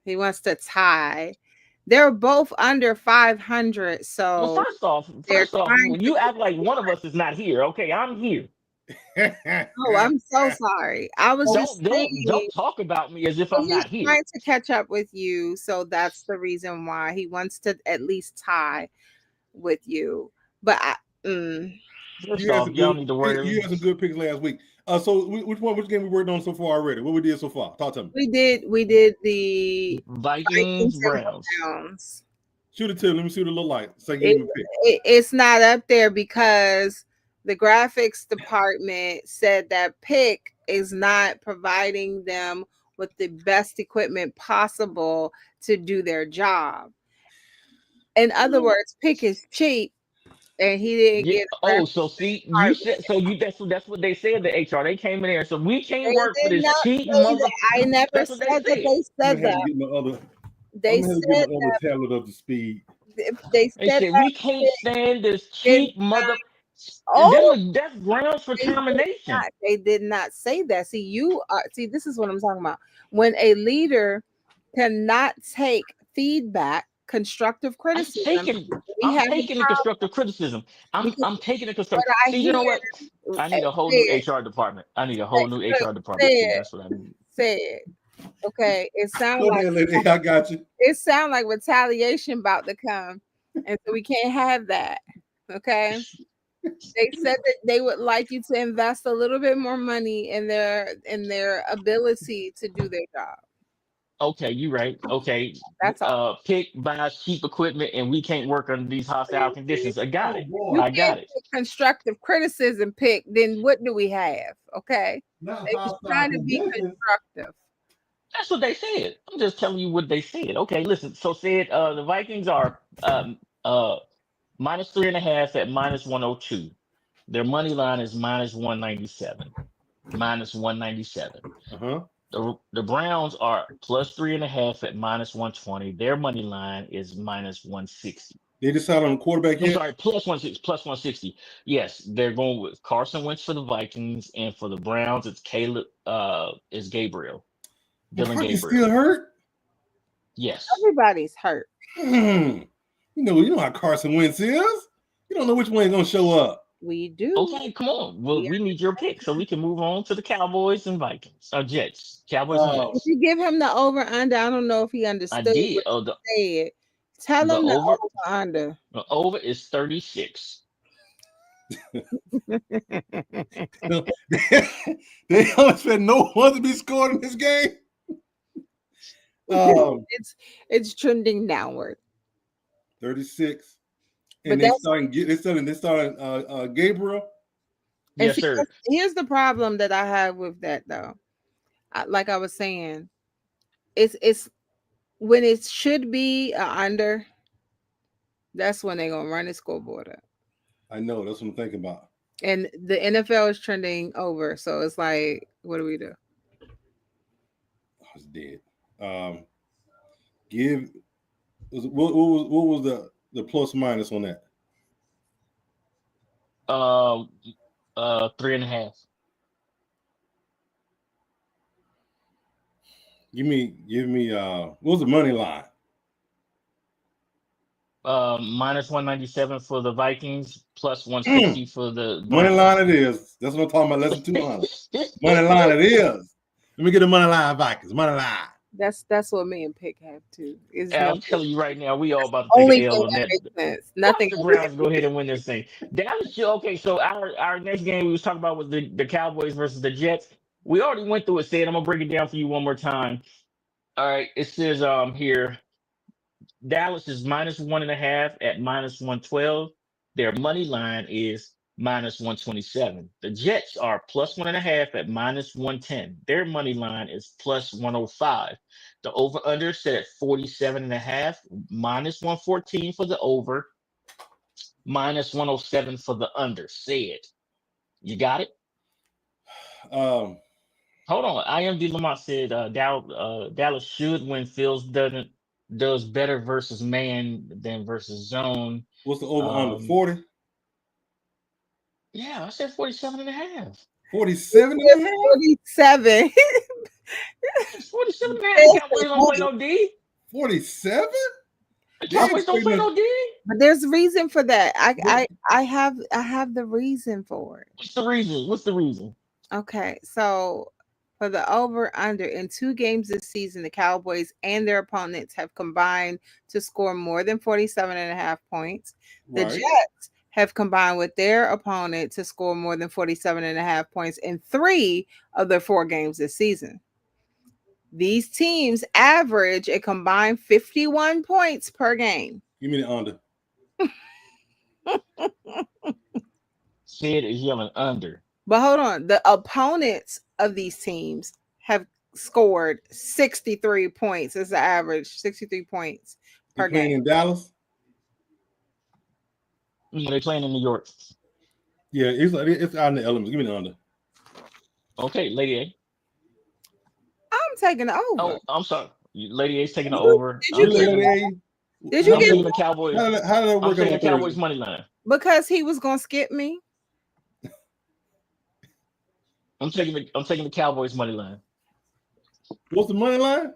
he wants to tie. They're both under 500. So Well, first off, they're trying when you act like one of us is not here, okay, I'm here. oh, I'm so sorry. I was just saying Don't talk about me as if I'm he's not here. trying to catch up with you. So that's the reason why he wants to at least tie with you. But First You had off, some y'all good- need to worry. You had some good picks last week. So which game we worked on so far already? What we did so far? Talk to me. we did the Vikings, and Browns. Browns. Shoot it to. Let me see what it look like. So give me a pick. It's not up there because the graphics department said that Pick is not providing them with the best equipment possible to do their job. In other words, Pick is cheap, and he didn't Yeah. get. Oh, so see, you said so. That's what they said. The HR they came in there. So we can't work for this cheap mother. I never That's said what they that said. they said I'm gonna have that. to get my other. They I'm gonna have to said get my other tablet up to speed. they They said said that. we can't stand this cheap mother. Oh, That's grounds for termination. They did not say that. See, this is what I'm talking about. When a leader cannot take feedback, constructive criticism, I'm taking the constructive criticism. I'm taking the constructive. See, you know what? I need a whole new HR department. I need a whole new HR department. See, that's what I need. Said, okay, it sounds Go like ahead, lady. I got you. it sounds like retaliation about to come, and so we can't have that. Okay. They said that they would like you to invest a little bit more money in their ability to do their job. Okay, you right. Okay, That's all. Pick buys cheap equipment, and we can't work under these hostile conditions. I got it. You I got can't it. take constructive criticism, Pick. Then what do we have? Okay, Not they was hostile trying to be conditions. constructive. That's what they said. I'm just telling you what they said. Okay, listen. So said the Vikings are minus 3.5 at minus 102. Their money line is minus 197. Minus 197. Uh-huh. The Browns are plus 3.5 at minus 120. Their money line is minus 160. They decided on the quarterback I'm yet? sorry, plus 160. Yes, they're going with Carson Wentz for the Vikings, and for the Browns, it's is Gabriel. Dylan He's Gabriel. still hurt. Yes. Everybody's hurt. You know how Carson Wentz is. You don't know which one is gonna show up. We do. Okay, come on. Well, we need your pick so we can move on to the Cowboys and Vikings. Jets. Cowboys and If Jets. you give him the over under, I don't know if he I understood did. what you said. Tell the him the over- over under. The over is 36. They only said no one to be scored in this game. It's trending downward. 36. But And that's- they're starting Gabriel. And Yes, see, sir. here's the problem that I have with that though. Like I was saying, it's when it should be under, that's when they're gonna run the scoreboard up. I know, that's what I'm thinking about. And the NFL is trending over, so it's like, what do we do? I was dead. What was the plus minus on that? 3.5. Give me what was the money line? Minus 197 for the Vikings, plus 160 for the Money Browns. line it is. That's what I'm talking about. Less than 200. Money line it is. Let me get the money line Vikings. Money line. That's what me and Pick have too. Is And I'm nothing- telling you right now, we all about to only take an thing L on that that. makes sense. Nothing. The Browns go ahead and win this thing. Dallas, okay. So our next game we was talking about was the Cowboys versus the Jets. We already went through it. Said I'm gonna break it down for you one more time. All right, it says here, Dallas is minus 1.5 at minus 112. Their money line is minus 127. The Jets are plus 1.5 at minus 110. Their money line is plus 105. The over under set at 47.5, minus 114 for the over, minus 107 for the under. Say it. You got it? Hold on. IMD Lamont said Dallas should win. Fields does better versus man than versus zone. What's the over under? 40? Yeah, I said 47.5. 47 and a half? 47. 47.5. Cowboys don't play no D. 47? Cowboys don't play no D. But there's a reason for that. I have the reason for it. What's the reason? What's the reason? Okay, so for the over under in 2 games this season, the Cowboys and their opponents have combined to score more than 47.5 points. The Right. Jets have combined with their opponent to score more than 47.5 points in 3 of their 4 games this season. These teams average a combined 51 points per game. Give me the under. Sid is yelling under. But hold on, the opponents of these teams have scored 63 points as the average, 63 points per You playing game. in Dallas? They're playing in New York. Yeah, it's out in the elements. Give me the under. Okay, Lady A. I'm taking the over. Oh, I'm sorry. Lady A's taking the Did you- over. did I'm you taking- get- Did you I'm get taking the Cowboys. How did that I'm work taking out the on Cowboys Thursday? money line. because he was gonna skip me? I'm taking the Cowboys money line. What's the money line?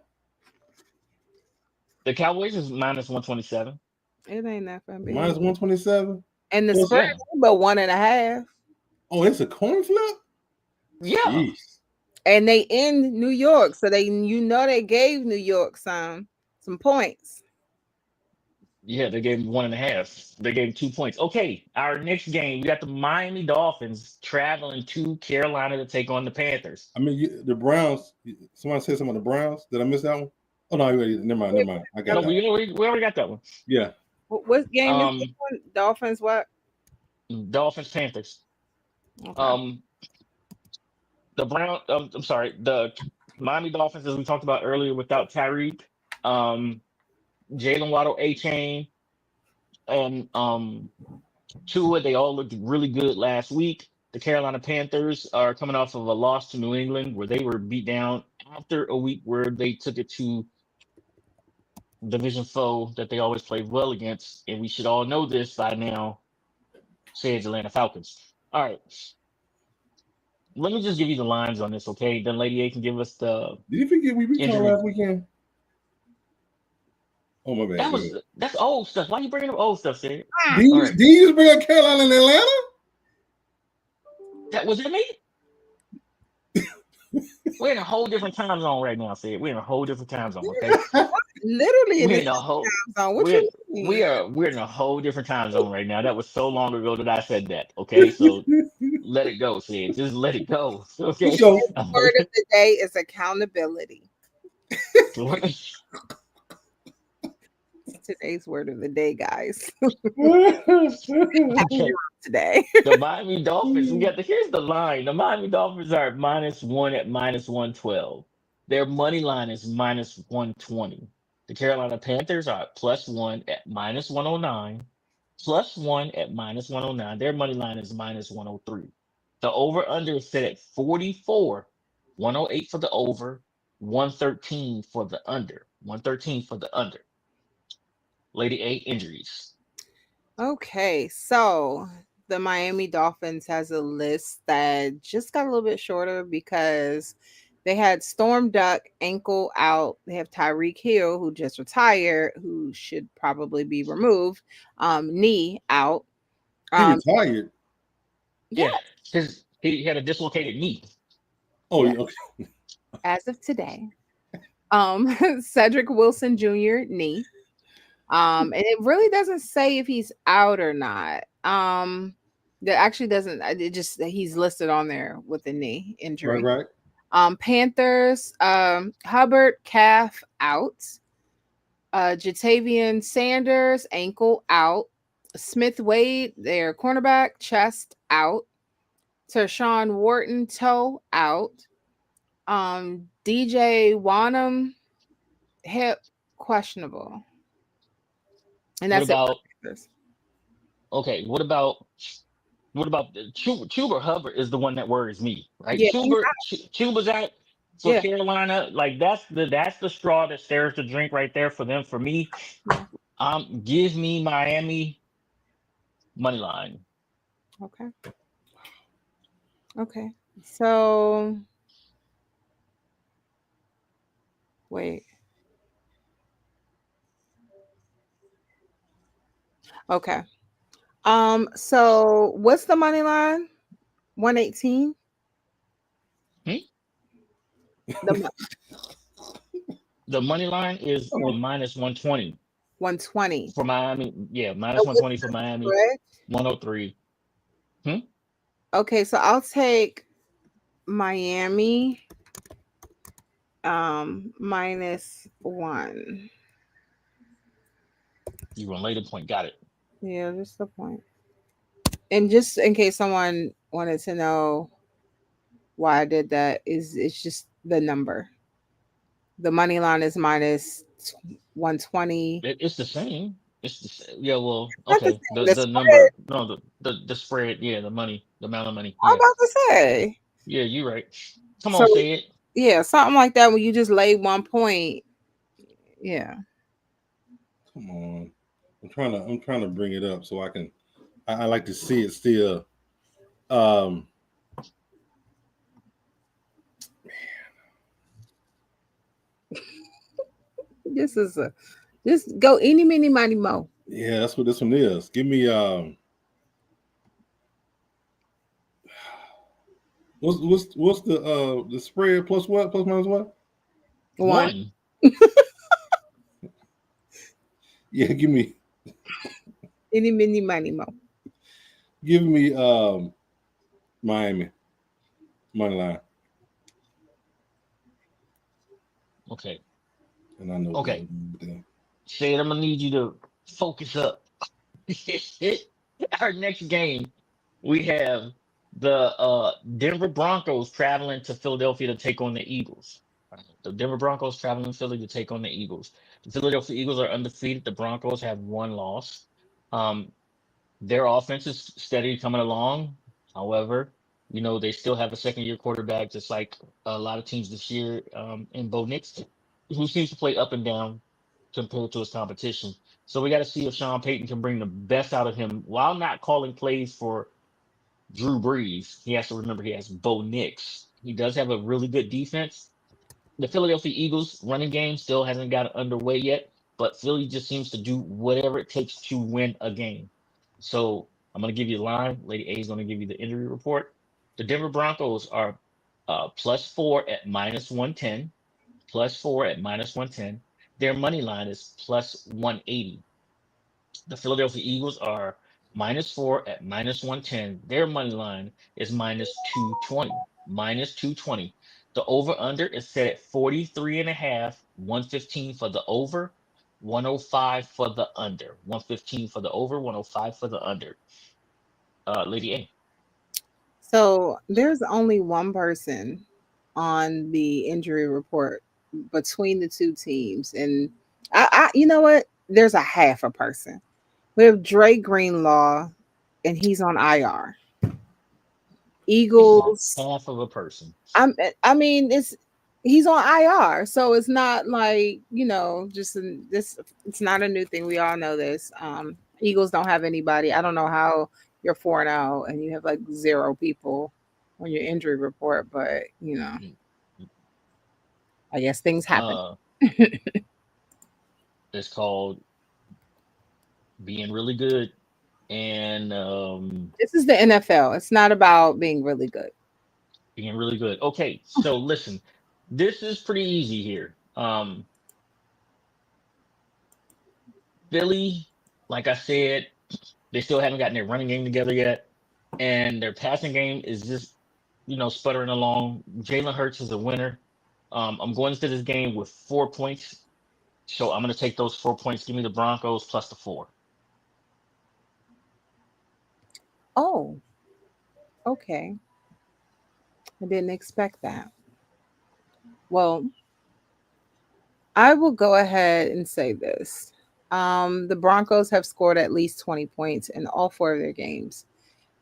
The Cowboys is minus 127. It ain't that for me. Minus 127. And the Well, spread, yeah. but 1.5. Oh, it's a coin flip? Yeah. Jeez. And they in New York, so they they gave New York some points. Yeah, they gave him 1.5. They gave him 2 points. Okay, our next game, we got the Miami Dolphins traveling to Carolina to take on the Panthers. I mean, the Browns. Somebody said something about the Browns. Did I miss that one? Oh no, never mind. I got No, that. we already got that one. Yeah. What game Um, is this one? Dolphins? What? Dolphins, Panthers. Okay. The Miami Dolphins, as we talked about earlier, without Tyreek, Jalen Waddle, A-Chain, and Tua, they all looked really good last week. The Carolina Panthers are coming off of a loss to New England where they were beat down after a week where they took it to division foe that they always play well against. And we should all know this by now. Say it's Atlanta Falcons. All right. Let me just give you the lines on this, okay? Then Lady A can give us the Did you forget we beat y'all Injury. last weekend? Oh my bad. that's old stuff. Why you bringing up old stuff, Sid? Did you, All right. did you just bring up Carolina and Atlanta? That was it me? We're in a whole different time zone right now, Sid. We're in a whole different time zone, okay? literally in We're the in a whole time zone. What we're you mean? we're in a whole different time zone right now. That was so long ago that I said that. Okay, so let it go, Sid. Just let it go. Okay. So Word of the day is accountability. Today's word of the day, guys. Okay. Today. The Miami Dolphins, here's the line. The Miami Dolphins are at -1 at -112. Their money line is -120. The Carolina Panthers are at +1 at -109. +1 at -109. Their money line is -103. The over under is set at 44. 108 for the over, 113 for the under. 113 for the under. Lady A, injuries. Okay, so the Miami Dolphins has a list that just got a little bit shorter because they had Storm Duck ankle out. They have Tyreek Hill, who just retired, who should probably be removed. Knee out. he Um, retired. yeah, Yeah, he had a dislocated knee. Oh, yeah, okay. as of today. Cedric Wilson Jr. knee. And it really doesn't say if he's out or not. That actually doesn't. It just he's listed on there with a knee injury. Right. Panthers. Hubbard calf out. Jatavian Sanders ankle out. Smith Wade, their cornerback, chest out. Tershawn Wharton toe out. DJ Wanham hip questionable. And What that's it. about okay? What about Chuba Hubbard is the one that worries me, right? Yeah, Chuba's out for yeah. Carolina. Like that's the straw that stirs the drink right there for them. For me, give me Miami money line. Okay. Okay. So wait. Okay. So what's the money line? 118? Hmm? The The money line is Oh. -120 120. for Miami. Yeah, So -120 for Miami. correct? 103. Okay, so I'll take Miami -1. You gonna lay the point. Got it. Yeah, just the point. And just in case someone wanted to know why I did that, it's just the number. The money line is -120. It's the same. It's the same. Yeah. Well, Not the okay. same. The The the spread, number. No, the spread. Yeah, the money. The amount of money. I'm Yeah. about to say. Yeah. You right. Come So on, say it. yeah, something like that when you just lay 1 point. Yeah. Come on. I'm trying to bring it up so I can. I like to see it still. This is a just go any mini money mo. Yeah, that's what this one is. Give me what's the spread plus what? Plus minus what? 1. Yeah, give me Any mini money mo. Miami money line. Okay. And I know. Okay. Say it. I'm gonna need you to focus up. Our next game, we have the Denver Broncos traveling to Philadelphia to take on the Eagles. The Denver Broncos traveling to Philly to take on the Eagles. The Philadelphia Eagles are undefeated. The Broncos have 1 loss. Their offense is steady coming along. However, they still have a second-year quarterback, just like a lot of teams this year in Bo Nix, who seems to play up and down compared to his competition. So we got to see if Sean Payton can bring the best out of him while not calling plays for Drew Brees. He has to remember he has Bo Nix. He does have a really good defense. The Philadelphia Eagles running game still hasn't got underway yet, but Philly just seems to do whatever it takes to win a game. So I'm going to give you the line. Lady A is going to give you the injury report. The Denver Broncos are +4 at -110. +4 at -110. Their money line is plus 180. The Philadelphia Eagles are -4 at -110. Their money line is -220. -220. The over under is set at 43 and a half, 115 for the over, 105 for the under. 115 for the over, 105 for the under. Lady A. So there's only one person on the injury report between the two teams, and you know what? There's a half a person. We have Dre Greenlaw, and he's on IR. This is on Eagles. half of a person. I mean, he's on IR, so it's not like just this. It's not a new thing. We all know this. Eagles don't have anybody. I don't know how you're 4-0 and you have like 0 people on your injury report, but I guess things happen. It's called being really good, and This is the NFL. It's not about being really good. being really good. Okay, so listen, this is pretty easy here. Philly, like I said, they still haven't gotten their running game together yet, and their passing game is just sputtering along. Jalen Hurts is a winner. I'm going into this game with 4 points, so I'm going to take those 4 points. Give me the Broncos plus the 4. Oh, okay. I didn't expect that. Well, I will go ahead and say this. The Broncos have scored at least 20 points in all 4 of their games,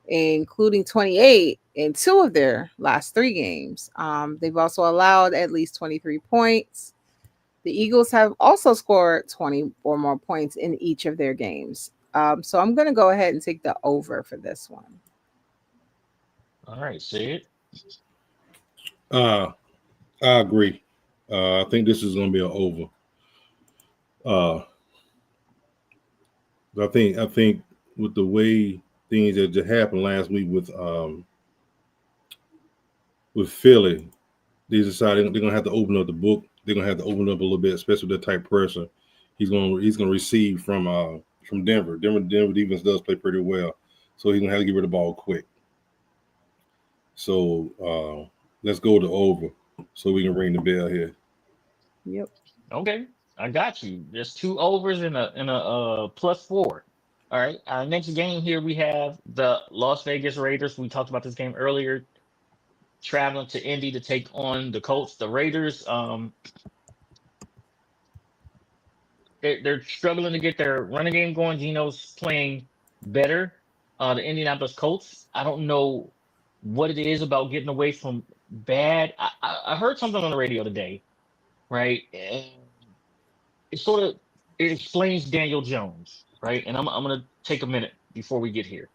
including 28 in 2 of their last 3 games. They've also allowed at least 23 points. The Eagles have also scored 20 or more points in each of their games. So I'm going to go ahead and take the over for this one. All right, Sid. I agree. I think this is going to be an over. I think with the way things that just happened last week with Philly, they decided they're gonna have to open up the book. They're gonna have to open up a little bit, especially with that type of pressure he's gonna receive from Denver. Denver defense does play pretty well, so he's gonna have to get rid of the ball quick. So let's go to over so we can ring the bell here. Yep. Okay, I got you. There's 2 overs and a plus 4. All right. Our next game here we have the Las Vegas Raiders. We talked about this game earlier. Traveling to Indy to take on the Colts. The Raiders, they're struggling to get their running game going. Geno's playing better. The Indianapolis Colts, I don't know what it is about getting away from bad. I heard something on the radio today, right? And it explains Daniel Jones, right? And I'm gonna take a minute before we get here.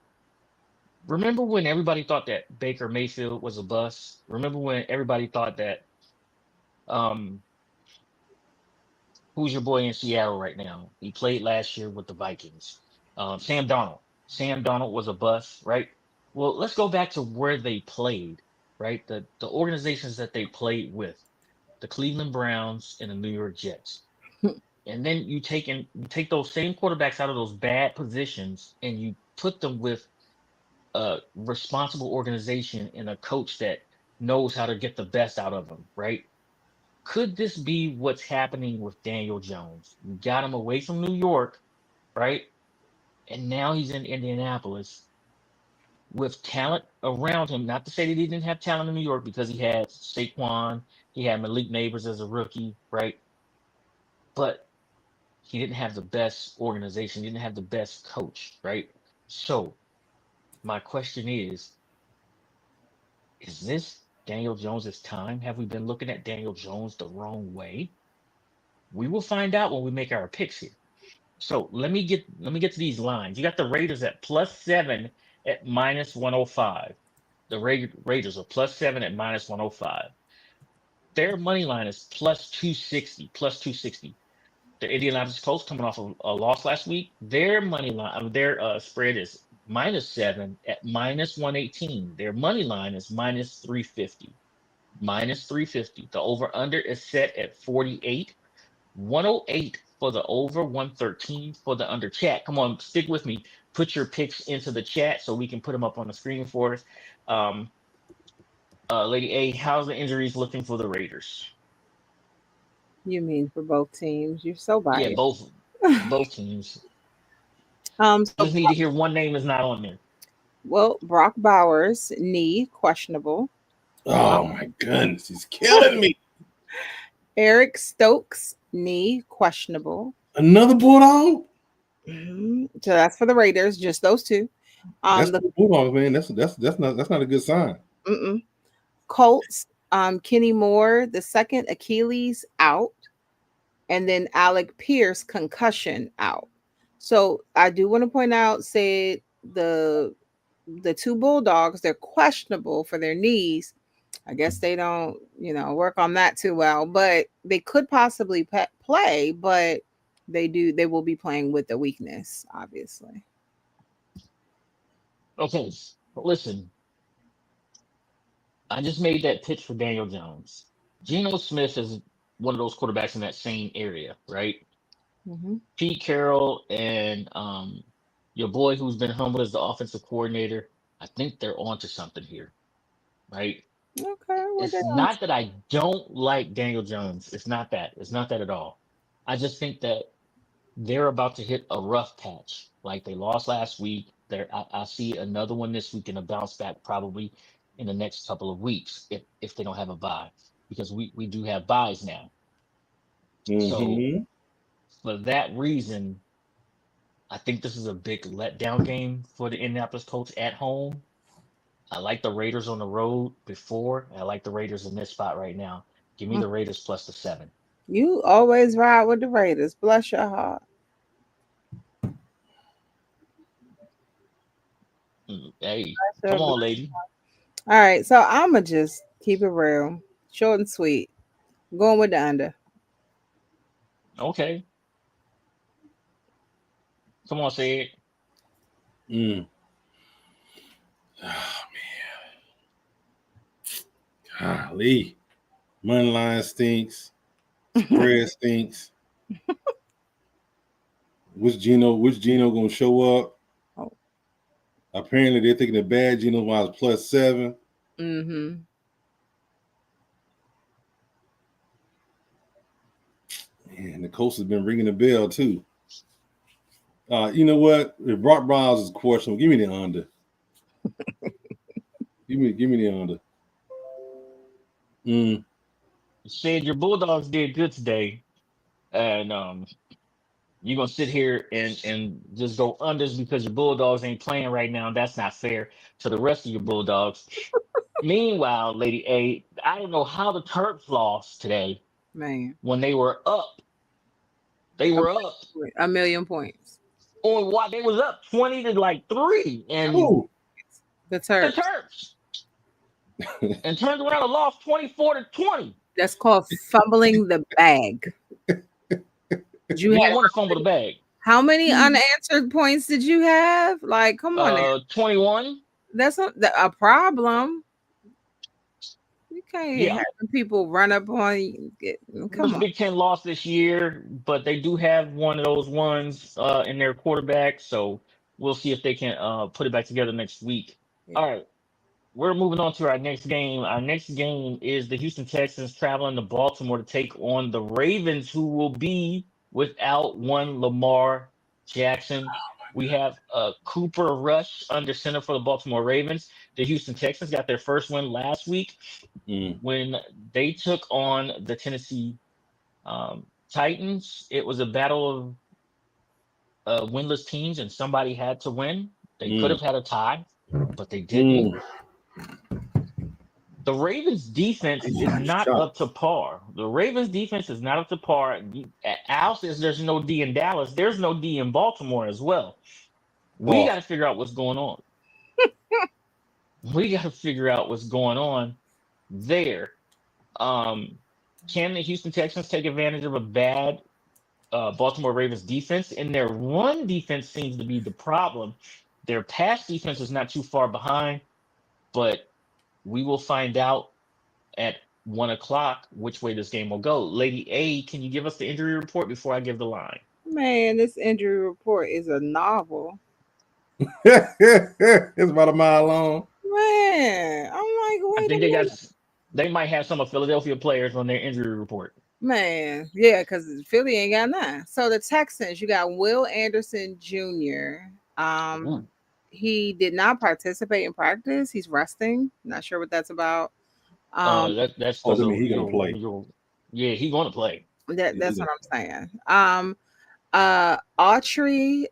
Remember when everybody thought that Baker Mayfield was a bust? Remember when everybody thought that who's your boy in Seattle right now? He played last year with the Vikings. Sam Darnold. Sam Darnold was a bust, right? Well, let's go back to where they played, right? The organizations that they played with, the Cleveland Browns and the New York Jets. And then you take those same quarterbacks out of those bad positions and you put them with a responsible organization and a coach that knows how to get the best out of them, right? Could this be what's happening with Daniel Jones? You got him away from New York, right? And now he's in Indianapolis with talent around him. Not to say that he didn't have talent in New York, because he had Saquon, he had Malik Neighbors as a rookie, right? But he didn't have the best organization, he didn't have the best coach, right? So my question is this Daniel Jones's time? Have we been looking at Daniel Jones the wrong way? We will find out when we make our picks here. So let me get to these lines. You got the Raiders at +7 at -105. The Raiders are +7 at -105. Their money line is +260. +260. The Indianapolis Colts, coming off of a loss last week, their money line, their spread is -7 at -118. Their money line is -350. -350. The over/under is set at 48. 108 for the over, 113 for the under. Chat, come on, stick with me. Put your picks into the chat so we can put them up on the screen for us. Lady A, how's the injuries looking for the Raiders? You mean for both teams? You're so Yeah, biased. both teams. So Just need to hear one name is not on there. well, Brock Bowers knee questionable. Oh my goodness, he's killing me. Eric Stokes knee questionable. Another Bulldog? So that's for the Raiders, just those two. That's The the Bulldogs, man. That's not a good sign. Colts, Kenny Moore, the second Achilles out, and then Alec Pierce concussion out. So I do want to point out, said the two Bulldogs, they're questionable for their knees. I guess they don't, work on that too well, but they could possibly play, but they will be playing with the weakness, obviously. Okay, listen. I just made that pitch for Daniel Jones. Geno Smith is one of those quarterbacks in that same area, right? Pete Carroll and your boy who's been humbled as the offensive coordinator, I think they're onto something here, right? Okay. It's not that I don't like Daniel Jones. It's not that. It's not that at all. I just think that they're about to hit a rough patch. Like they lost last week. I see another one this week and a bounce back probably in the next couple of weeks if they don't have a bye, because we do have byes now. So for that reason, I think this is a big letdown game for the Indianapolis Colts at home. I like the Raiders on the road before. I like the Raiders in this spot right now. Give me the Raiders plus the 7. You always ride with the Raiders. Bless your heart. Hey, come on, lady. All right, so I'm going to just keep it real. Short and sweet. I'm going with the under. Okay. Come on, say it. Oh, man. Golly. Money line stinks. Spread stinks. Which Geno gonna show up? Oh. Apparently they're thinking the bad Geno was plus 7. Mm-hmm. Man, the Colts has been ringing the bell too. You know what? If Brock Bowers is questionable, give me the under. give me the under. Said your Bulldogs did good today, and you're gonna sit here and just go unders because your Bulldogs ain't playing right now. That's not fair to the rest of your Bulldogs. Meanwhile, Lady A, I don't know how the Terps lost today. Man, when they were up, they were up 1,000,000 points. On what they was up 20 to like 3, and the Terps. And turned around and lost 24 to 20. That's called fumbling the bag. Did you want to fumble the bag? How many unanswered points did you have? Like, come on. 21. That's a problem. You can't have people run up on you. Come on. Big Ten lost this year, but they do have one of those ones in their quarterback. So we'll see if they can put it back together next week. Yeah. All right. We're moving on to our next game. Our next game is the Houston Texans traveling to Baltimore to take on the Ravens, who will be without one Lamar Jackson. We have Cooper Rush under center for the Baltimore Ravens. The Houston Texans got their first win last week when they took on the Tennessee Titans. It was a battle of winless teams, and somebody had to win. They could have had a tie, but they didn't. The Ravens defense is not up to par. The Ravens defense is not up to par. Al says there's no D in Dallas. There's no D in Baltimore as well. We got to figure out what's going on. We got to figure out what's going on there. Can the Houston Texans take advantage of a bad Baltimore Ravens defense? And their run defense seems to be the problem. Their pass defense is not too far behind, but we will find out at 1 o'clock which way this game will go. Lady A, can you give us the injury report before I give the line? Man, this injury report is a novel. It's about a mile long. Man, I'm like, I wait a think minute. they might have some of Philadelphia players on their injury report. Man, yeah, because Philly ain't got none. So the Texans, you got Will Anderson Jr. Ooh. He did not participate in practice. He's resting. Not sure what that's about. That's Oh, because I mean, he gonna play. Yeah, he's gonna play. That's what I'm saying. Autry,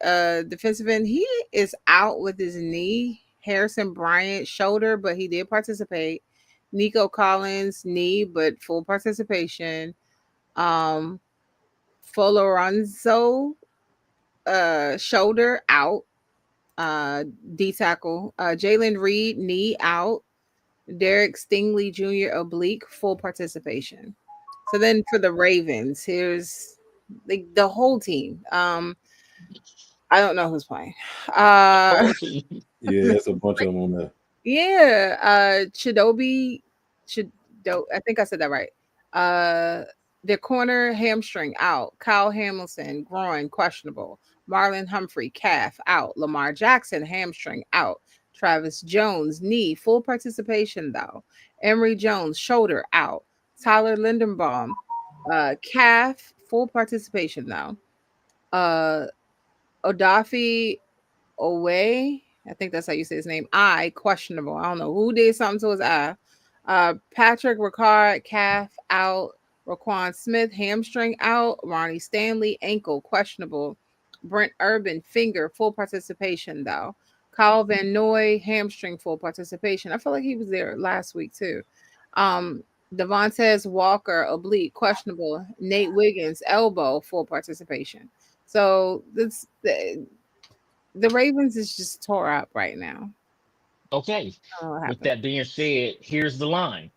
defensive end, he is out with his knee. Harrison Bryant, shoulder, but he did participate. Nico Collins, knee, but full participation. Foloronzo, shoulder out. D tackle. Jalen Reed, knee out. Derek Stingley Jr. oblique, full participation. So then for the Ravens, here's the whole team. I don't know who's playing. Yeah, it's a bunch of them on there. Yeah, Chidobe, I think I said that right. Their corner hamstring out. Kyle Hamilton groin questionable. Marlon Humphrey calf out. Lamar Jackson hamstring out. Travis Jones knee full participation though. Emory Jones shoulder out. Tyler Lindenbaum calf full participation though. Odafe Owe, I think that's how you say his name. Eye questionable. I don't know who did something to his eye. Patrick Ricard calf out. Raquan Smith hamstring out. Ronnie Stanley ankle questionable. Brent Urban finger full participation though. Kyle Van Noy hamstring full participation. I feel like he was there last week too. Devontae Walker oblique questionable. Nate Wiggins elbow full participation. So this the Ravens is just tore up right now. Okay. I don't know what With happened. that being said, here's the line.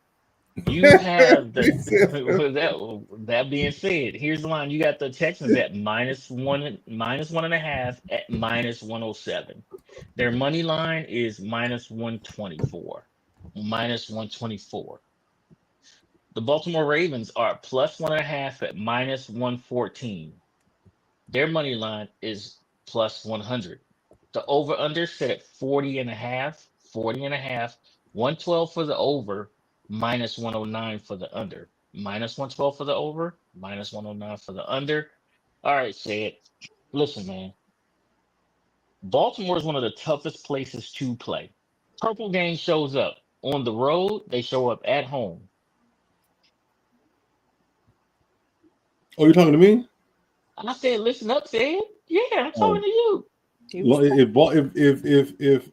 You have that being said, here's the line. You got the Texans at -1.5 at -107. Their money line is -124. -124. The Baltimore Ravens are +1.5 at -114. Their money line is +100. The over-under set at 40.5, 40.5, 112 for the over, -109 for the under. -112 for the over, -109 for the under. All right, say it. Listen, man. Baltimore is one of the toughest places to play. Purple Gang shows up on the road. They show up at home. Oh, you're talking to me? I said, listen up, said. Yeah, I'm talking to you. If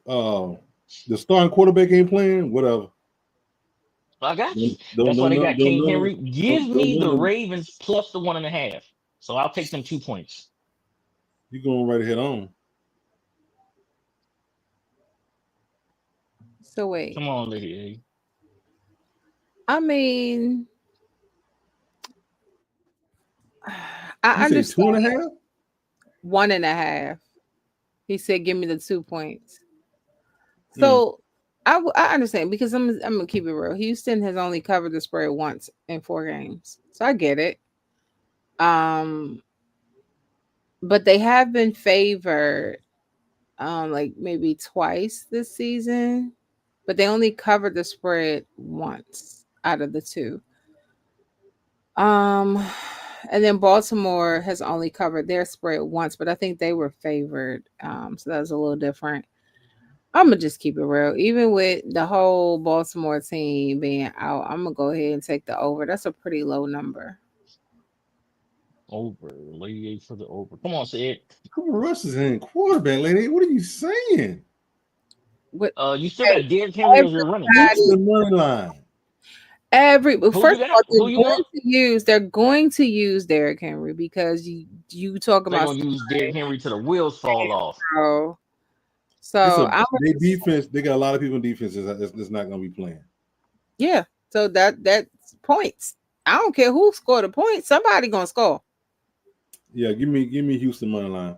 the starting quarterback ain't playing, whatever. I got you. That's why they got King Henry. Give me the Ravens plus the 1.5. So I'll take them 2 points. You're going right ahead on. So wait. Come on, Lady I mean, I You say understand 2.5? 1.5. He said, "Give me the 2 points." So I understand because I'm gonna keep it real. Houston has only covered the spread once in 4 games, so I get it. But they have been favored, like maybe twice this season, but they only covered the spread once out of the 2. And then Baltimore has only covered their spread once, but I think they were favored. So that was a little different. I'm gonna just keep it real. Even with the whole Baltimore team being out, I'm gonna go ahead and take the over. That's a pretty low number. Over. Lady A for the over. Come on, Sid. Cooper Rush is in quarterback, lady. What are you saying? What You still got Derrick Henry as your running back. That's the money line. First of all, Who you want? they're going to use Derrick Henry because you talk They're about gonna use Derrick Henry till the wheels fall off. so They defense. They got a lot of people in defenses that's not going to be playing. yeah. So that's points. I don't care who scored a point. Somebody gonna score. Yeah, give me Houston money line.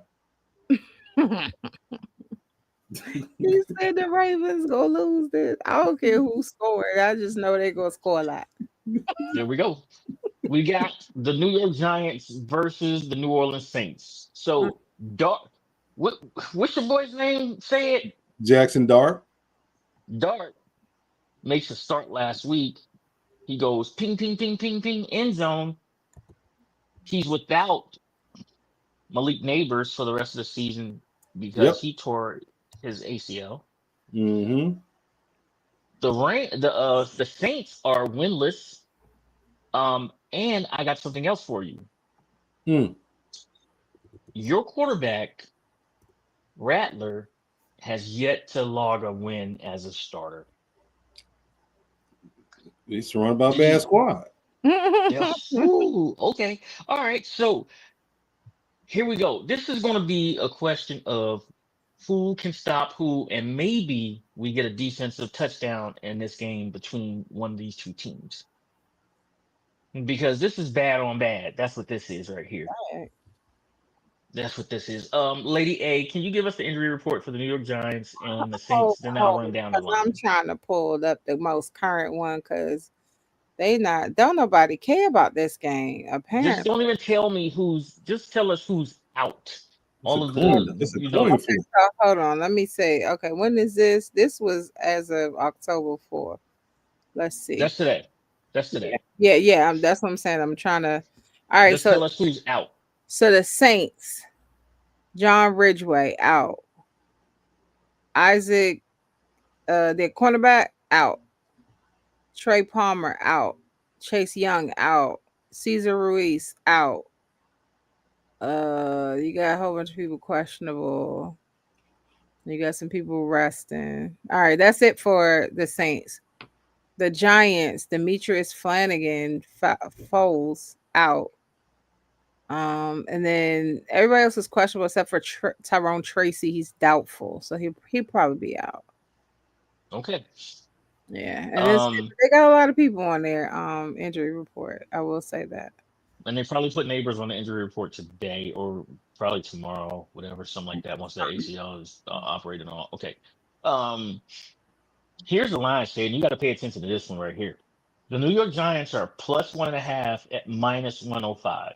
He said the Ravens gonna lose this. I don't care who scored. I just know they're gonna score a lot. There we go. We got the New York Giants versus the New Orleans Saints. So, Dart, what's your boy's name? Say it. Jackson Dart. Dart makes a start last week. He goes ping, ping, ping, ping, ping, end zone. He's without Malik Neighbors for the rest of the season because Yep. he tore his ACL. Mm-hmm. The Saints are winless. And I got something else for you. Hmm. Your quarterback, Rattler, has yet to log a win as a starter. He's surrounded by a Did bad you- squad. Yeah. Ooh, okay. All right. So here we go. This is going to be a question of who can stop who, and maybe we get a defensive touchdown in this game between one of these two teams. Because this is bad on bad. That's what this is right here. Right. That's what this is. Lady A, can you give us the injury report for the New York Giants and the Saints? Then I'll run down the Because I'm line. trying to pull up the most current one because don't nobody care about this game, Just apparently. don't even tell me just tell us who's out. All of the, It's a you know, coin flip. So hold on, let me say, okay, when is this? This was as of October 4th. Let's see. that's today. That's today. Yeah, that's what I'm saying. I'm trying to. All right, Just so tell us who's out. the Saints, John Ridgeway out, Isaac, their cornerback out, Trey Palmer out, Chase Young out, Cesar Ruiz out. You got a whole bunch of people questionable. You got some people resting. All right, that's it for the Saints. The Giants, Demetrius Flanagan, Foles out. And then everybody else is questionable except for Tyrone Tracy. He's doubtful, so he'll probably be out. Okay. Yeah, and they got a lot of people on their injury report. I will say that. And they probably put Neighbors on the injury report today or probably tomorrow, whatever, something like that. Once that ACL is operating on. Okay. Here's the line, Shade. You got to pay attention to this one right here. The New York Giants are plus 1.5 at minus 105.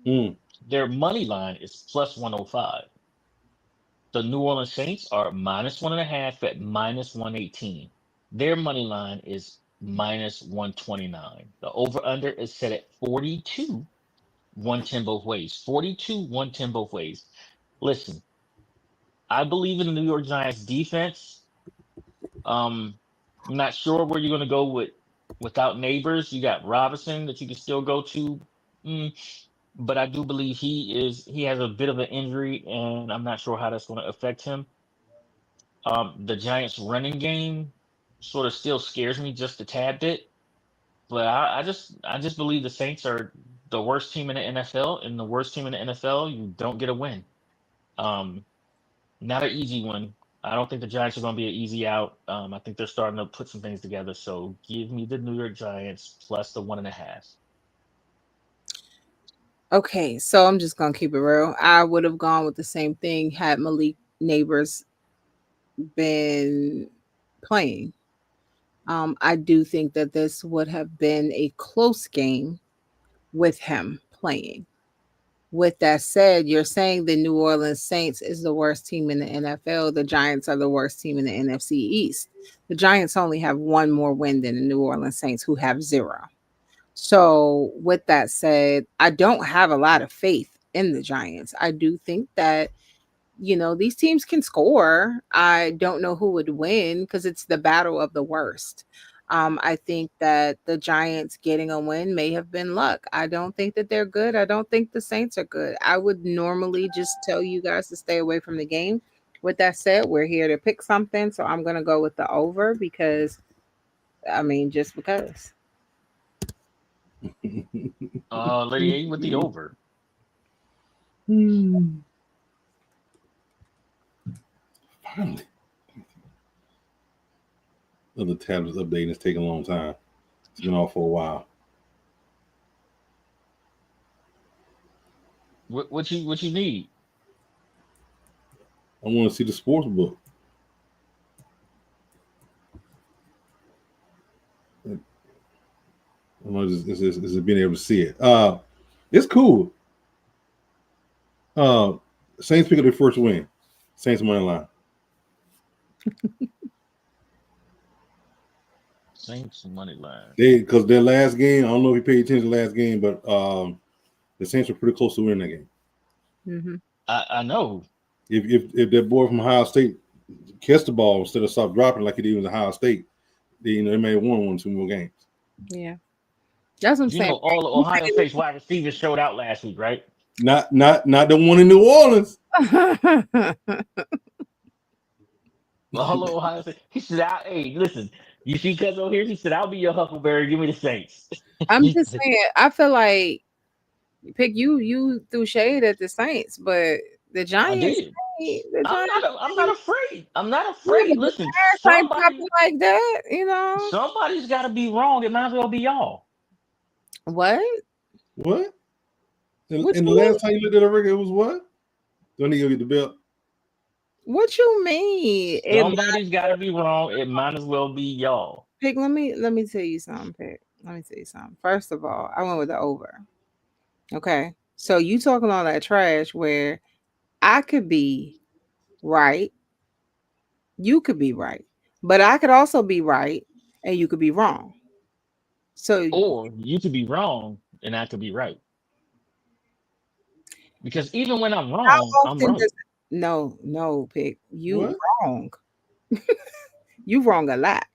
Hmm. Their money line is plus 105. The New Orleans Saints are minus 1.5 at minus 118. Their money line is minus 129. The over under is set at 42, 110 both ways. 42, 110 both ways. Listen, I believe in the New York Giants defense. I'm not sure where you're going to go without Neighbors. You got Robinson that you can still go to. But I do believe he has a bit of an injury, and I'm not sure how that's going to affect him. The Giants' running game sort of still scares me just a tad bit, but I just believe the Saints are the worst team in the NFL, and the worst team in the NFL, you don't get a win. Not an easy one. I don't think the Giants are going to be an easy out. I think they're starting to put some things together. So give me the New York Giants plus the 1.5. Okay, so I'm just gonna keep it real. I would have gone with the same thing had Malik Neighbors been playing. I do think that this would have been a close game with him playing. With that said, you're saying the New Orleans Saints is the worst team in the NFL. The Giants are the worst team in the NFC East. The Giants only have one more win than the New Orleans Saints, who have 0. So, with that said, I don't have a lot of faith in the Giants. I do think that, these teams can score. I don't know who would win because it's the battle of the worst. I think that the Giants getting a win may have been luck. I don't think that they're good. I don't think the Saints are good. I would normally just tell you guys to stay away from the game. With that said, we're here to pick something. So, I'm going to go with the over because, just because. Lady A with the over. Finally. The tablet's updating is taking a long time. It's been off for a while. What you need? I want to see the sports book. Just being able to see it. It's cool. Saints pick up their first win. Saints money line. Saints money line. Because their last game, I don't know if you paid attention to the last game, but the Saints were pretty close to winning that game. Mm-hmm. I know. If that boy from Ohio State catch the ball instead of stop dropping like he did with Ohio State, they may have won 1 or 2 more games. Yeah, that's what I'm You saying. know, all the Ohio State's wide receivers showed out last week, right? Not the one in New Orleans. All of Ohio State. He said, "Hey, listen, you see Cuzzo here? He said, I'll be your Huckleberry. Give me the Saints." I'm just saying. I feel like you threw shade at the Saints, but the Giants. I did. The Giants I'm not afraid. I'm not afraid. Listen, ain't popping like that, you know. somebody's got to be wrong. It might as well be y'all. What? What? And What the you last time you looked at a record, it was what? Don't he go get the belt? What you mean? Somebody's got to be wrong. It might as well be y'all. Pick, let me tell you something, Pick. Let me tell you something. First of all, I went with the over. Okay. So you talking all that trash where I could be right, you could be right, but I could also be right and you could be wrong. So Or you could be wrong and I could be right. Because even when I'm how wrong, I'm often right. does no, Pick. You What? wrong. You wrong a lot.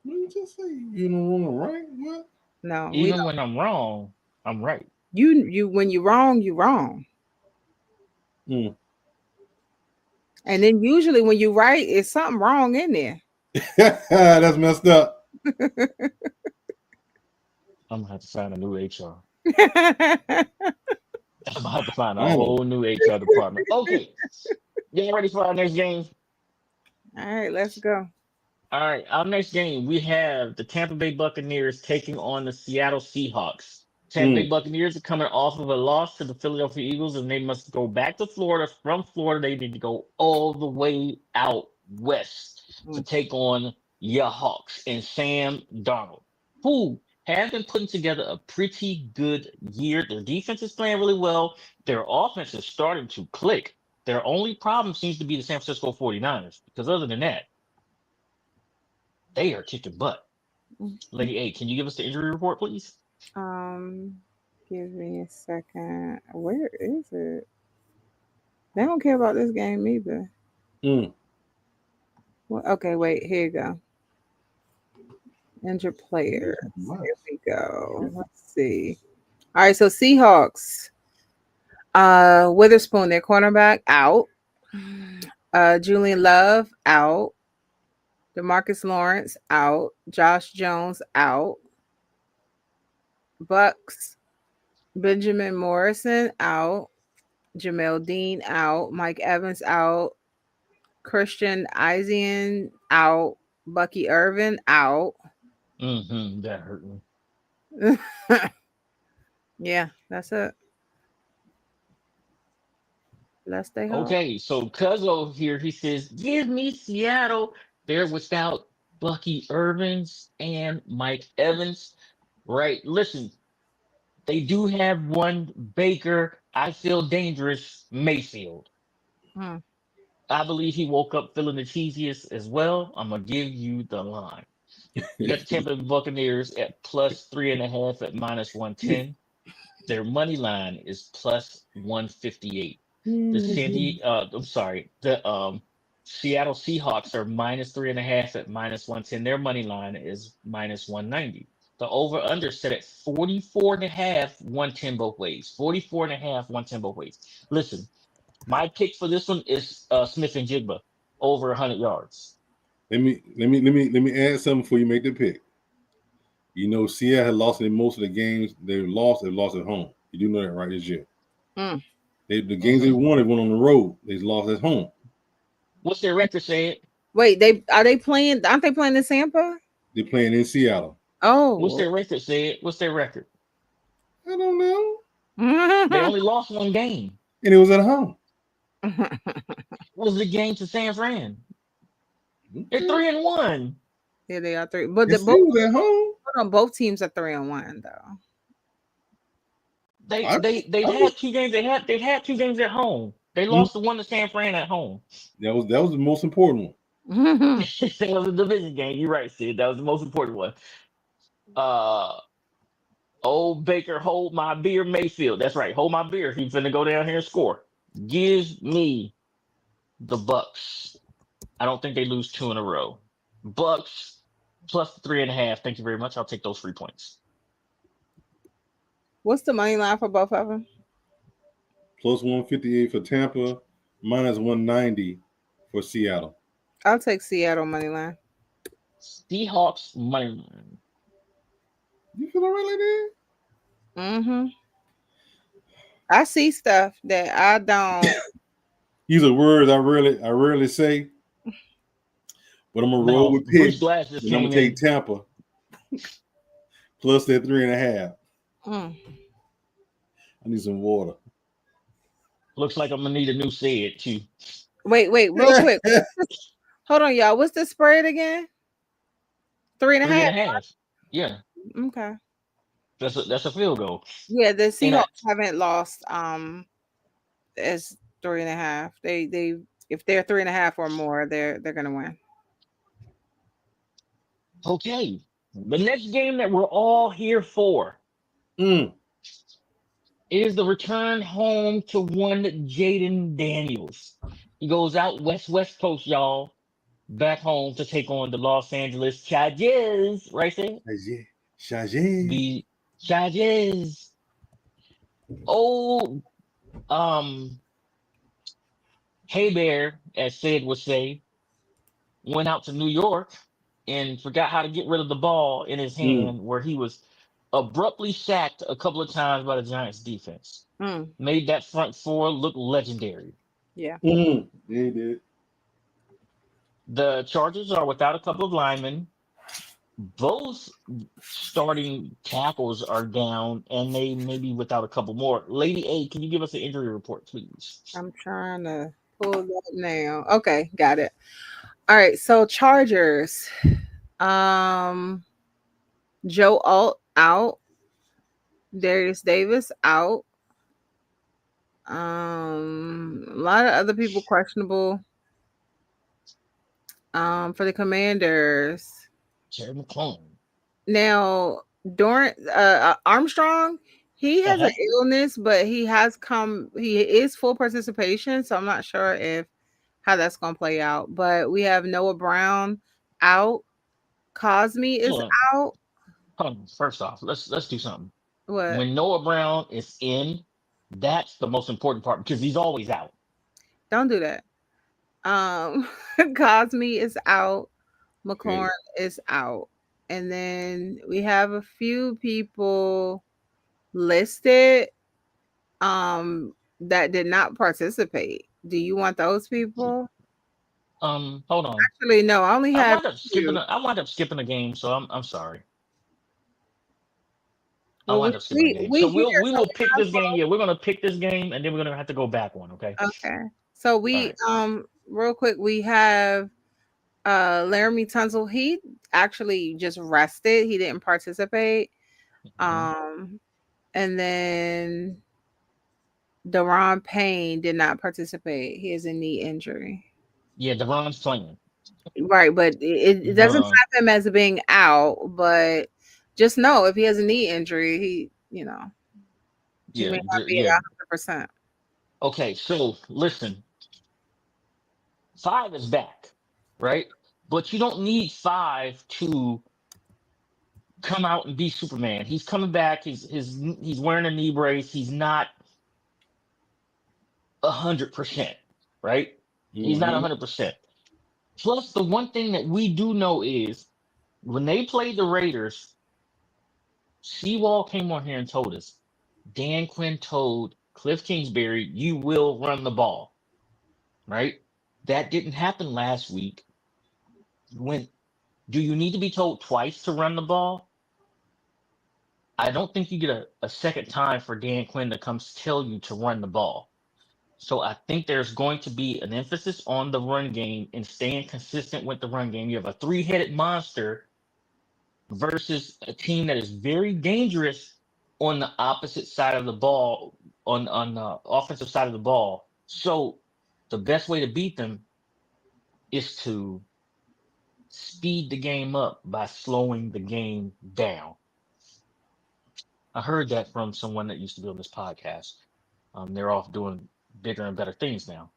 What did you just say? You don't want to right? What? No, we Even don't. when I'm wrong, I'm right. You when you're wrong, you're wrong. Mm. And then usually when you're right, it's something wrong in there. That's messed up. I'm gonna have to find a new HR. I'm gonna have to find a whole new HR department. Okay. Y'all ready for our next game? All right, let's go. All right, our next game, we have the Tampa Bay Buccaneers taking on the Seattle Seahawks. Tampa Bay Buccaneers are coming off of a loss to the Philadelphia Eagles, and they must go back to Florida. From Florida, they need to go all the way out west to take on your Hawks and Sam Darnold, who have been putting together a pretty good year. Their defense is playing really well. Their offense is starting to click. Their only problem seems to be the San Francisco 49ers, because other than that, they are kicking butt. Lady A, can you give us the injury report, please? Give me a second. Where is it? They don't care about this game either. Well, okay, wait. Here you go. Injured player. Here we go. Let's see. All right, so Seahawks. Witherspoon, their cornerback, out. Julian Love, out. DeMarcus Lawrence, out. Josh Jones, out. Bucks, Benjamin Morrison, out. Jamel Dean, out. Mike Evans, out. Christian Isian, out. Bucky Irvin, out. That hurt me. Yeah, that's it. Let's stay home. Okay, so Cuzzo here, he says, give me Seattle. They're without Bucky Irvins and Mike Evans. Right, listen, they do have one Baker, I feel dangerous, Mayfield. I believe he woke up feeling the cheesiest as well. I'm going to give you the line. You got the Tampa Bay Buccaneers at plus 3.5 at minus 110. Their money line is plus 158. The Seattle Seahawks are minus 3.5 at minus 110. Their money line is minus 190. The over-under set at 44.5, 110 both ways. 44.5, 110 both ways. Listen, my pick for this one is Smith and Jigba over 100 yards. Let me add something before you make the pick. You know, Seattle had lost in most of the games they've lost at home. You do know that, right? This year. The games they won on the road. They lost at home. What's their record say? Wait, aren't they playing in Tampa? They're playing in Seattle. Oh. What's their record say? What's their record? I don't know. They only lost one game. And it was at home. What was the game to San Fran? They're 3-1. Yeah, they are 3. But the both at home. Hold on, both teams are 3-1 though. They I- they I had 2 games. They've had 2 games at home. They lost the one to San Fran at home. That was the most important one. That was a division game. You're right, Sid. That was the most important one. Old Baker, hold my beer, Mayfield. That's right. Hold my beer. He's finna go down here and score. Give me the Bucks. I don't think they lose 2 in a row. Bucks plus 3.5. Thank you very much. I'll take those 3 points. What's the money line for both of them? Plus 158 for Tampa, minus 190 for Seattle. I'll take Seattle money line. Seahawks money line. You feeling right like that? Mm-hmm. I see stuff that I don't. These are words I rarely say. But I'm gonna roll with Bruce Pitt. Glass just And I'm came gonna in. take Tampa. Plus that 3.5. Mm. I need some water. Looks like I'm gonna need a new Sid too. Wait, real quick. Hold on, y'all. What's the spread again? 3.5. 3.5. Yeah, Okay. that's a field goal. Yeah, the And I- Seahawks haven't lost as 3.5. They if they're 3.5 or more, they're gonna win. Okay, the next game that we're all here for is the return home to one Jaden Daniels. He goes out West Coast, y'all, back home to take on the Los Angeles Chargers. Right there, Chargé. the Chargers. Oh, Hey Bear, as Sid would say, went out to New York and forgot how to get rid of the ball in his hand, where he was abruptly sacked a couple of times by the Giants defense. Made that front four look legendary. Yeah. Yeah, he did. The Chargers are without a couple of linemen. Both starting tackles are down, and they may be without a couple more. Lady A, can you give us an injury report, please? I'm trying to pull it up now. Okay, got it. All right, so Chargers. Joe Alt out. Darius Davis out. A lot of other people questionable. For the Commanders. Jerry McClung. Now, Armstrong, he has an illness, but he is full participation, so I'm not sure how that's gonna play out. But we have Noah Brown out. Cosme is out. Hold on. First off, let's do something. What? When Noah Brown is in, that's the most important part because he's always out. Don't do that. Cosme is out. McLaurin is out. And then we have a few people listed that did not participate. Do you want those people? Hold on. Actually, no, I only have I wound up skipping a game, so I'm sorry. I Well, wound up skipping a game. So we will pick this have game. Yeah, we're gonna pick this game, and then we're gonna have to go back one. Okay. Okay. So we All real quick, we have Laramie Tunsil. He actually just rested. He didn't participate. And then Deron Payne did not participate. He has a knee injury. Yeah, Deron's playing. Right, but it doesn't stop him as being out. But just know if he has a knee injury, he may not be at 100%. Okay, so listen. 5 is back, right? But you don't need 5 to come out and be Superman. He's coming back. He's wearing a knee brace. He's not 100%, right? He's not 100%. Plus, the one thing that we do know is when they played the Raiders, Seawall came on here and told us, Dan Quinn told Cliff Kingsbury, you will run the ball, right? That didn't happen last week. Do you need to be told twice to run the ball? I don't think you get a second time for Dan Quinn to come tell you to run the ball. So I think there's going to be an emphasis on the run game and staying consistent with the run game. You have a 3-headed monster versus a team that is very dangerous on the opposite side of the ball, on the offensive side of the ball. So the best way to beat them is to speed the game up by slowing the game down. I heard that from someone that used to be on this podcast. They're off doing bigger and better things now.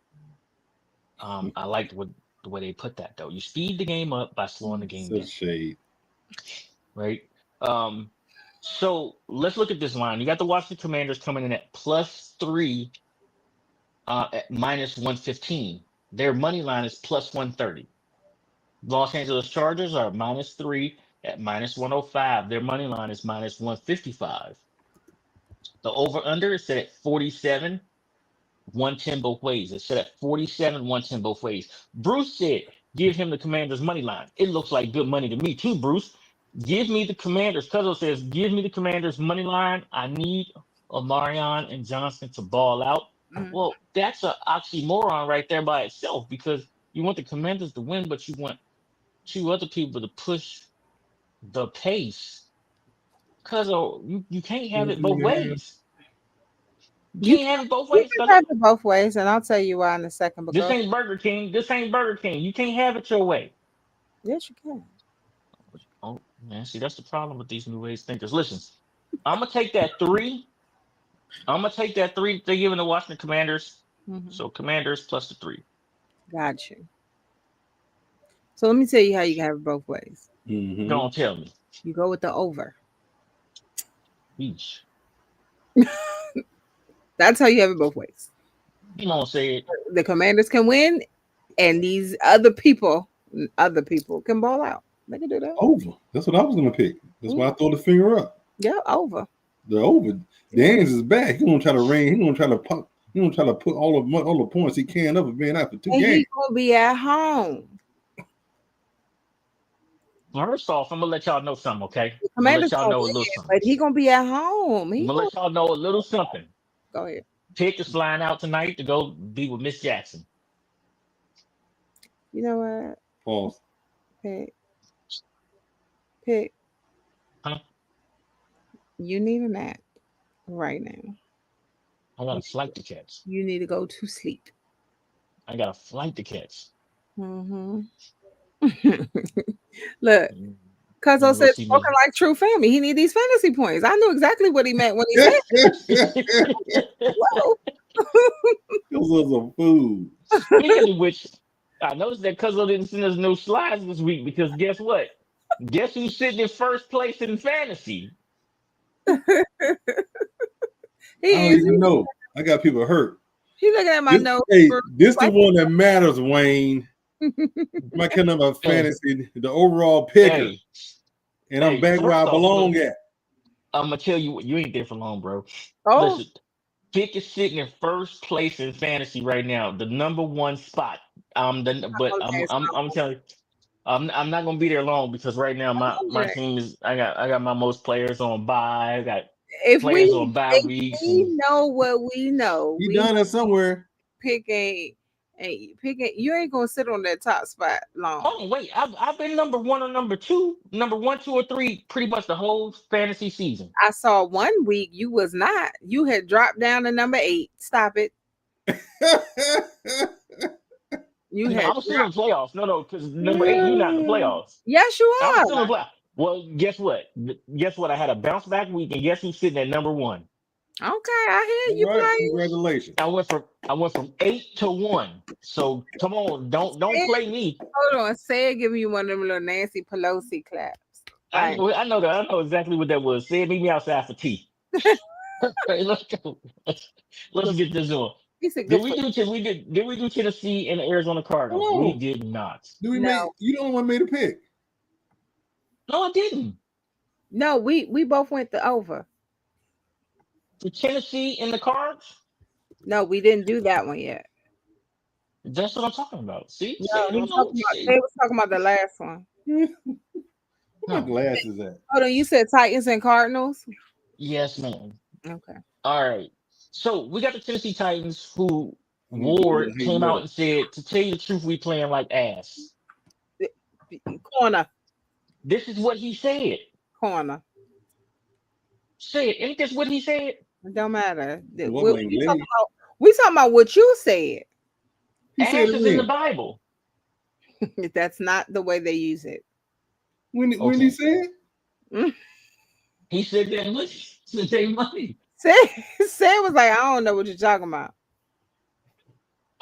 I liked the way they put that though. You speed the game up by slowing the game Such down, shade. right? So let's look at this line. You got the Washington Commanders coming in at +3 at -115. Their money line is +130. Los Angeles Chargers are -3 at -105. Their money line is -155. The over/under is set at 47, 110 both ways. It's set at 47, 110 both ways. Bruce said, give him the Commanders money line. It looks like good money to me too, Bruce. Give me the Commanders. Cuzzo says, give me the Commanders money line. I need Omarion and Johnson to ball out. Well, that's an oxymoron right there by itself, because you want the Commanders to win, but you want two other people to push the pace. Cuz you can't have it both ways. You can't have it both You ways. can Cuzzo. have it both ways, and I'll tell you why in a second. But This go. ain't Burger King. This ain't Burger King. You can't have it your way. Yes, you can. Oh man, see, that's the problem with these new age thinkers. Listen, I'm gonna take that 3. I'm gonna take that 3 they're giving the Washington Commanders. Mhm. So Commanders plus the 3. Got you. So let me tell you how you can have it both ways. Mhm. Don't tell me. You go with the over. Yeesh. That's how you have it both ways. You don't say it. The Commanders can win, and these other people can ball out. They can do that. Over. That's what I was gonna pick. That's why I throw the finger up. Yeah, over. The over. Daniels is back. He gonna try to reign. He gonna try to pop. He gonna try to put all the points he can up and being out for 2 And games. he's gonna be at home. First off, I'm gonna let y'all know something, okay? The I'm gonna Commanders let y'all gonna know a win, little something. but he gonna be at home. I'm gonna let y'all know a little something. Go ahead. Pick is flying out tonight to go be with Miss Jackson. You know what? Pause. Pick. Huh? You need a nap right now. I got a flight to catch. You need to go to sleep. I got a flight to catch. Mm-hmm. Look, I'm Cuzzo gonna go said, see spoken like true family. He need these fantasy points. I knew exactly what he meant when he said, whoa. Those are some food. Speaking of which, I noticed that Cuzzo didn't send us no slides this week, because guess what? Guess who's sitting in first place in fantasy? He I don't is. even know. I got people hurt. He looking at my nose. Hey, for- this the one that matters, Wayne. My kind of a fantasy, the overall picker, Hey, and I'm hey, back where I first off, belong look. at. I'm gonna tell you what, you ain't there for long, bro. Oh, Listen, Pick is sitting in first place in fantasy right now, the #1 spot. I'm telling you, I'm not gonna be there long, because right now my team is I got my most players on bye. I got if players we, on bye if weeks. we and- know what we know, He we done it somewhere. pick a you ain't gonna sit on that top spot long. Oh wait, I've been #1 or #2, #1, 2, or 3 pretty much the whole fantasy season. I saw 1 week you was not. You had dropped down to #8. Stop it. You No, had I was still in the playoffs. No, because #8, you're not in the playoffs. Yes, you I was still in are. the playoffs. Well, guess what? Guess what? I had a bounce back week, and guess who's sitting at #1? Okay, I hear you, All right, Brian. congratulations. I went from 8 to 1. So come on, don't play me. Hold on, say it, give you one of them little Nancy Pelosi claps. I know that. I know exactly what that was. Say, meet me outside for tea. Hey, let's go. Let's get this on. He said, Did "Good we for did we do Tennessee and the Arizona Cardinals? No. We did not. Do we No. make you the only one made a pick? No, I didn't. No, we both went the over. The Tennessee and the Cards. No, we didn't do that one yet. That's what I'm talking about. See, No, See? they was talking about the last one. Where my No. glasses at? Hold on, you said Titans and Cardinals? Yes, ma'am. Okay. All right. So we got the Tennessee Titans, who I'm Ward gonna came hate out and said, to tell you the truth, we playing like ass. Corner. This is what he said. Corner. Say it. Ain't this what he said? It don't matter. It wasn't English. We talking about what you said. He Ass said is it in the when? Bible. That's not the way they use it. When he Okay. said? He said that money. Said they money. Say was like, I don't know what you're talking about.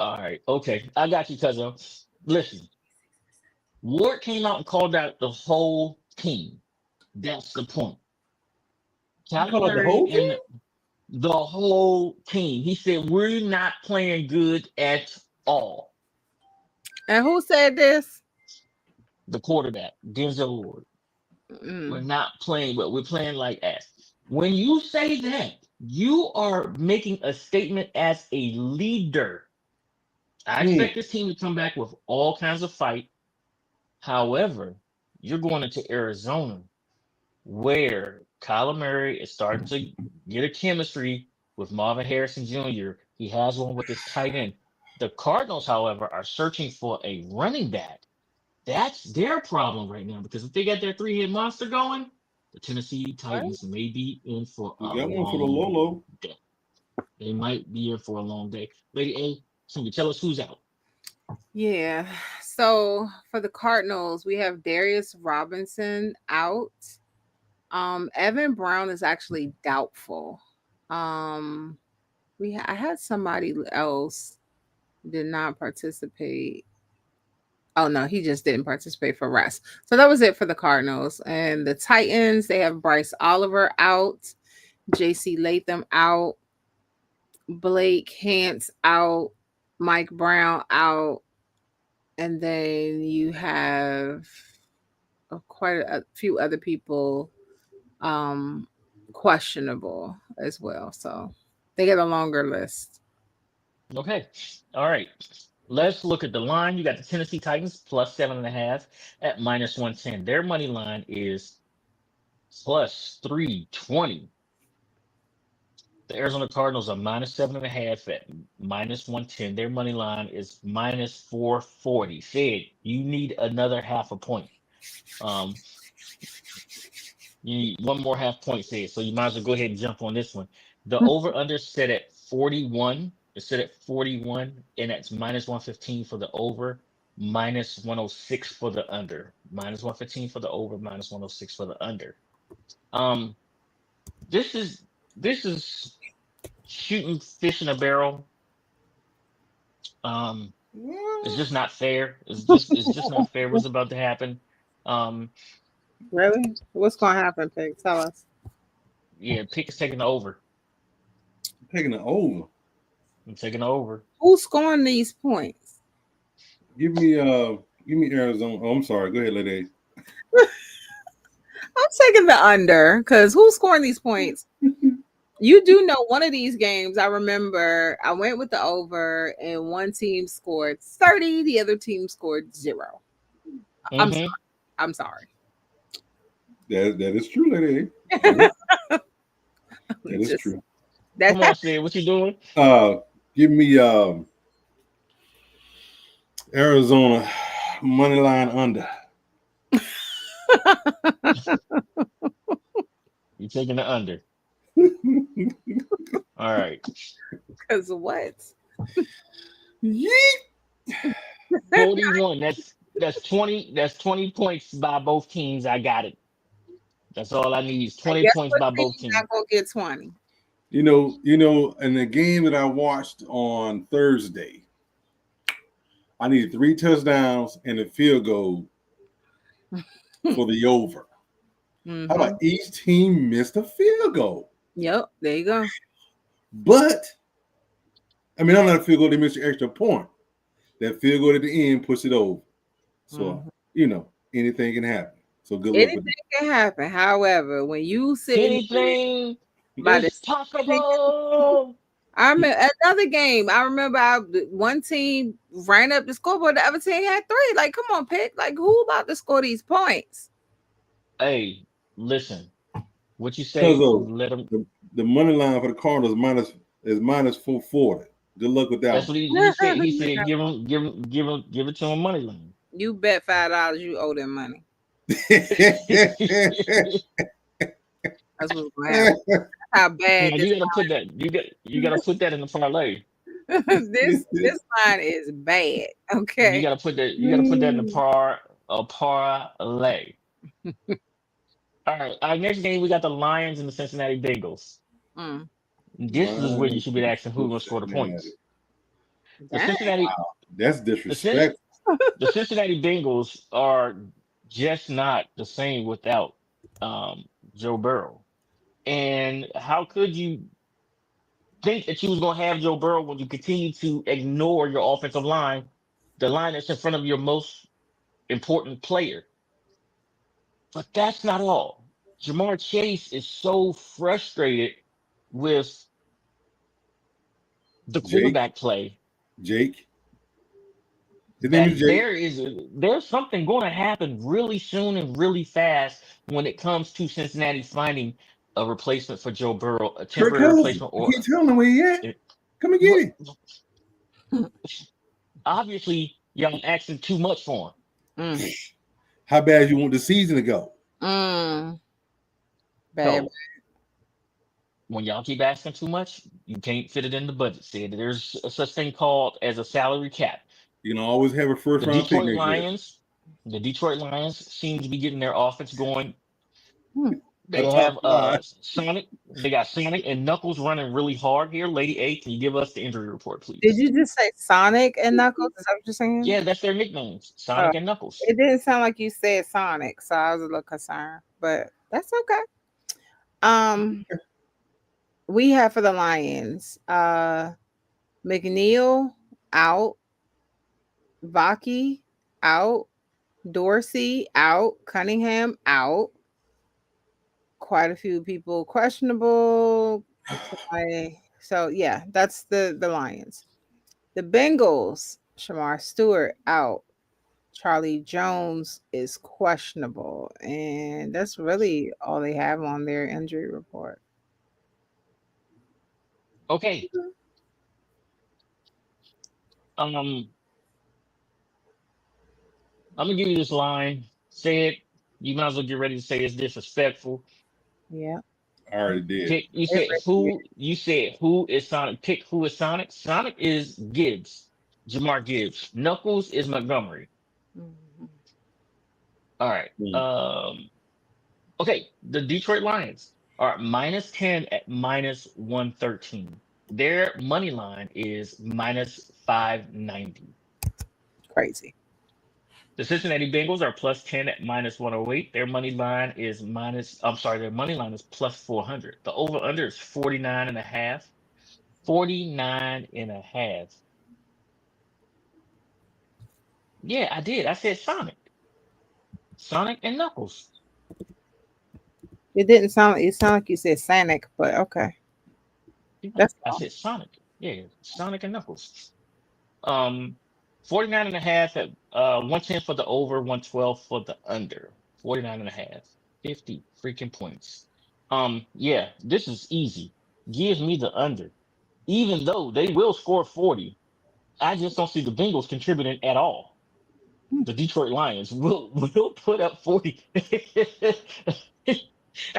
All right. Okay. I got you, cousin. Listen. Ward came out and called out the whole team. That's the point. called out the whole team? And the whole team. He said, we're not playing good at all. And who said this? The quarterback, Denzel Ward. We're not playing, but we're playing like ass. When you say that, you are making a statement as a leader. I expect this team to come back with all kinds of fight. However, you're going into Arizona where Kyler Murray is starting to get a chemistry with Marvin Harrison Jr. He has one with his tight end. The Cardinals, however, are searching for a running back. That's their problem right now, because if they got their three-head monster going, the Tennessee Titans may be in for a We got one for the long Lolo. day. They might be in for a long day. Lady A, can you tell us who's out? Yeah. So for the Cardinals, we have Darius Robinson out. Evan Brown is actually doubtful. I had somebody else did not participate. Oh no, he just didn't participate for rest. So that was it for the Cardinals. And the Titans, they have Bryce Oliver out, JC Latham out, Blake Hance out, Mike Brown out, and then you have quite a few other people questionable as well. So they get a longer list. Okay. All right. Let's look at the line. You got the Tennessee Titans plus 7.5 at minus 110. Their money line is plus 320. The Arizona Cardinals are minus 7.5 at minus 110. Their money line is minus 440. Said you need another half a point. You need one more half point, said. So you might as well go ahead and jump on this one. The over-under set at 41. It's set at 41, and that's minus 115 for the over, minus 106 for the under. Minus 115 for the over, minus 106 for the under. This is shooting fish in a barrel. It's just not fair. It's just not fair what's about to happen. Really? What's going to happen, Pig? Tell us. Yeah, Pick is taking the over. Taking the over. I'm taking the over. Who's scoring these points? Give me Arizona. Oh, I'm sorry. Go ahead, lady. I'm taking the under because who's scoring these points? You do know one of these games. I remember I went with the over, and one team scored 30, the other team scored 0. Mm-hmm. I'm sorry. That is true, lady. That is true. Come on, Sid. What you doing? Give me Arizona money line under. You taking the under? All right. Because what? Yeet. 41. That's 20. That's 20 points by both teams. I got it. That's all I need is 20 points by both teams. Not gonna get 20. You know, in the game that I watched on Thursday, I needed 3 touchdowns and a field goal for the over. Mm-hmm. How about each team missed a field goal? Yep, there you go. But I mean, I'm not a field goal, they missed an extra point. That field goal at the end pushed it over. So anything can happen. So good luck Anything with it. can happen. However, when you sit Anything by is possible. I remember another game. I remember one team ran up the scoreboard, the other team had 3. Like, come on, Pick. Like, who about to score these points? Hey, listen. What you say? Let them. The money line for the Cardinals is minus 440. Good luck with that. That's what he said. He said, give it to him money line. You bet $5 you owe them money. That's what's going to happen. How bad Now, this you gotta put that. You gotta put that in the parlay. this line is bad. You Okay. gotta put that. You gotta put that in the parlay. All right. Our next game, we got the Lions and the Cincinnati Bengals. Mm. This is where you should be asking who's gonna score the points. The Dang. Cincinnati, That's the, disrespectful. the Cincinnati Bengals are just not the same without Joe Burrow. And how could you think that you was gonna have Joe Burrow when you continue to ignore your offensive line, the line that's in front of your most important player? But that's not all. Jamar Chase is so frustrated with the Jake, quarterback play Jake. His name is that Jake. there's something going to happen really soon and really fast when it comes to Cincinnati finding a replacement for Joe Burrow, a Kirk temporary Cousins. replacement, You or can't tell him where he at. it- Come and get what- it. obviously y'all asking too much for him. Mm. How bad you want the season to go? Mm. Bad. So when y'all keep asking too much, you can't fit it in the budget. Said there's a such thing called as a salary cap. You can always have a first The round pick Detroit next year. Lions, the Detroit Lions seem to be getting their offense going. Hmm. They A have top line. Sonic. They got Sonic and Knuckles running really hard here. Lady A, can you give us the injury report, please? Did you just say Sonic and Knuckles? Is that what you're saying? Yeah, that's their nicknames, Sonic and Knuckles. It didn't sound like you said Sonic, so I was a little concerned, but that's okay. We have for the Lions, McNeil out, Vaki out, Dorsey out, Cunningham out. Quite a few people questionable. So yeah, that's the Lions. The Bengals, Shamar Stewart out. Charlie Jones is questionable, and that's really all they have on their injury report. Okay. I'm gonna give you this line. Say it. You might as well get ready to say it's disrespectful. Yeah. I already did. Pick. You said who? You said who is Sonic? Pick who is Sonic. Sonic is Gibbs, Jamar Gibbs. Knuckles is Montgomery. Mhm. All right. Okay. The Detroit Lions are -10 at -113. Their money line is -590. Crazy. The Cincinnati Bengals are +10 at -108. Their money line is their money line is +400. The over-under is 49.5. 49.5. Yeah, I did. I said Sonic. Sonic and Knuckles. It didn't sound. It sounded like you said Sonic, but okay. That's I all. said Sonic. Yeah, Sonic and Knuckles. 49.5 at 110 for the over, 112 for the under. 49.5. 50 freaking points. Yeah, this is easy. Give me the under. Even though they will score 40, I just don't see the Bengals contributing at all. The Detroit Lions will put up 40. I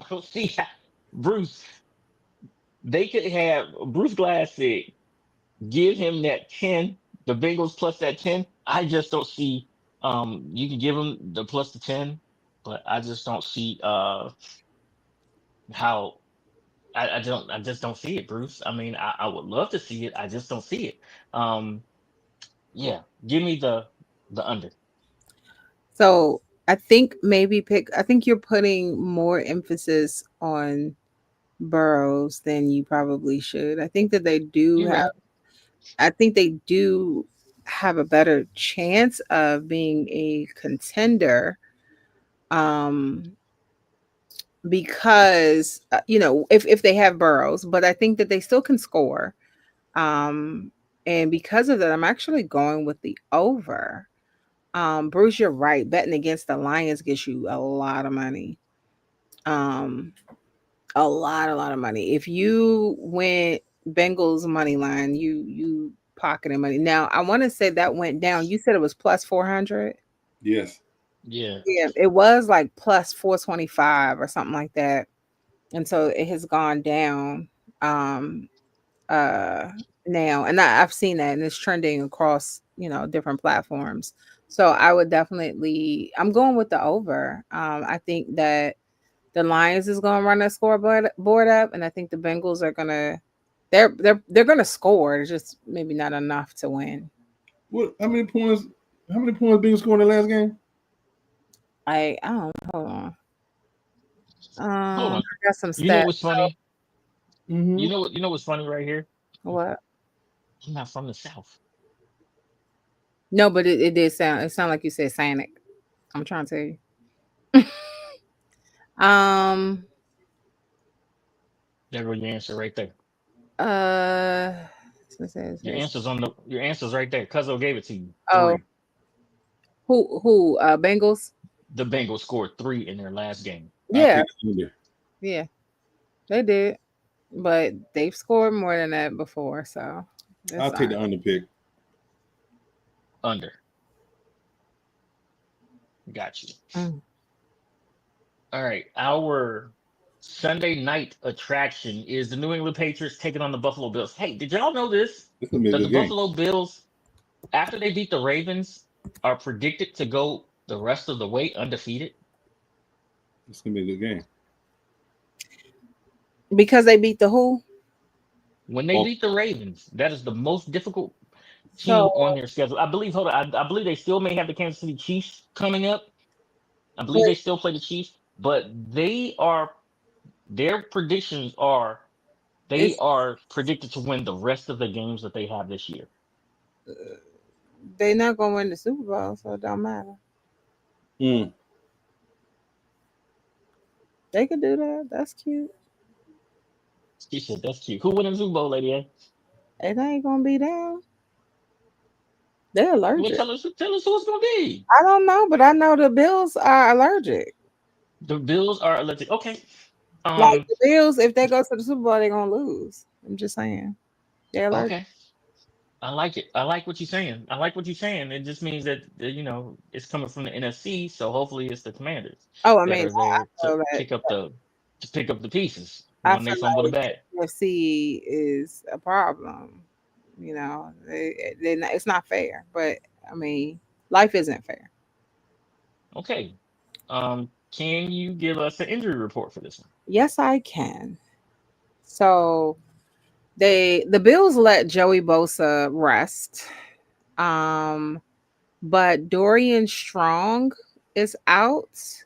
don't see how Bruce. They could have Bruce Glass said, give him that 10, the Bengals plus that 10. I just don't see you can give him the plus the 10, but I just don't see how I just don't see it, Bruce. I mean, I would love to see it. I just don't see it. Yeah, give me the under. So I think I think you're putting more emphasis on Burrows than you probably should. I think that they do You're have. right. I think they do have a better chance of being a contender. Because if they have Burrows, but I think that they still can score. And because of that, I'm actually going with the over. Bruce, you're right. Betting against the Lions gets you a lot of money. A lot of money. If you went Bengals money line, you pocketing money. Now I want to say that went down. You said it was plus 400. Yes. Yeah. Yeah, it was like plus 425 or something like that. And so it has gone down um uh now. And I've seen that and it's trending across, different platforms. So I would definitely I'm going with the over. I think that the Lions is going to run that scoreboard up, and I think the Bengals are going to they're going to score. It's just maybe not enough to win. What? How many points? How many points being scored in the last game? I don't hold on. Hold I on. got some You know stats. what's funny? Mm-hmm. You know what's funny right here? What? I'm not from the South. No, but it did sound like you said Sanic. I'm trying to tell you. um There go your answer right there. uh Your answer's right there. Cuzzo gave it to you. oh, 3. who Bengals? The Bengals scored 3 in their last game. I'll Yeah, take the under. yeah, they did. But they've scored more than that before, so I'll it's all take the right. under pick. Under. Got you. Mm. All right. Our Sunday night attraction is the New England Patriots taking on the Buffalo Bills. Hey, did y'all know this? It's gonna be a That the good game. Buffalo Bills, after they beat the Ravens, are predicted to go the rest of the way undefeated. It's gonna be a good game. Because they beat the who? When they Buff- beat the Ravens, that is the most difficult team So on their schedule. I believe. Hold on. I believe they still may have the Kansas City Chiefs coming up. I believe they wait, still play the Chiefs, but they are their predictions are they it's are predicted to win the rest of the games that they have this year. they not gonna win the Super Bowl, so it don't matter. Mm. They could do that. That's cute. She said, "That's cute." Who won the Super Bowl, Lady A? It ain't gonna be them. They're Well, allergic. tell us who it's gonna be. I don't know, but I know the Bills are allergic. The Bills are elected. Okay. Like Um. the Bills, if they go to the Super Bowl, they're gonna lose. I'm just saying. They're allergic. Okay. I like it. I like what you're saying. I like what you're saying. It just means that it's coming from the NFC, so hopefully it's the Commanders Oh, I that mean, are there I feel that to pick up the pieces I when feel they fumble the like bag. UFC is a problem. It's not fair. But I mean, life isn't fair. Okay. Can you give us an injury report for this one? Yes, I can. So the Bills let Joey Bosa rest. Um, but Dorian Strong is out,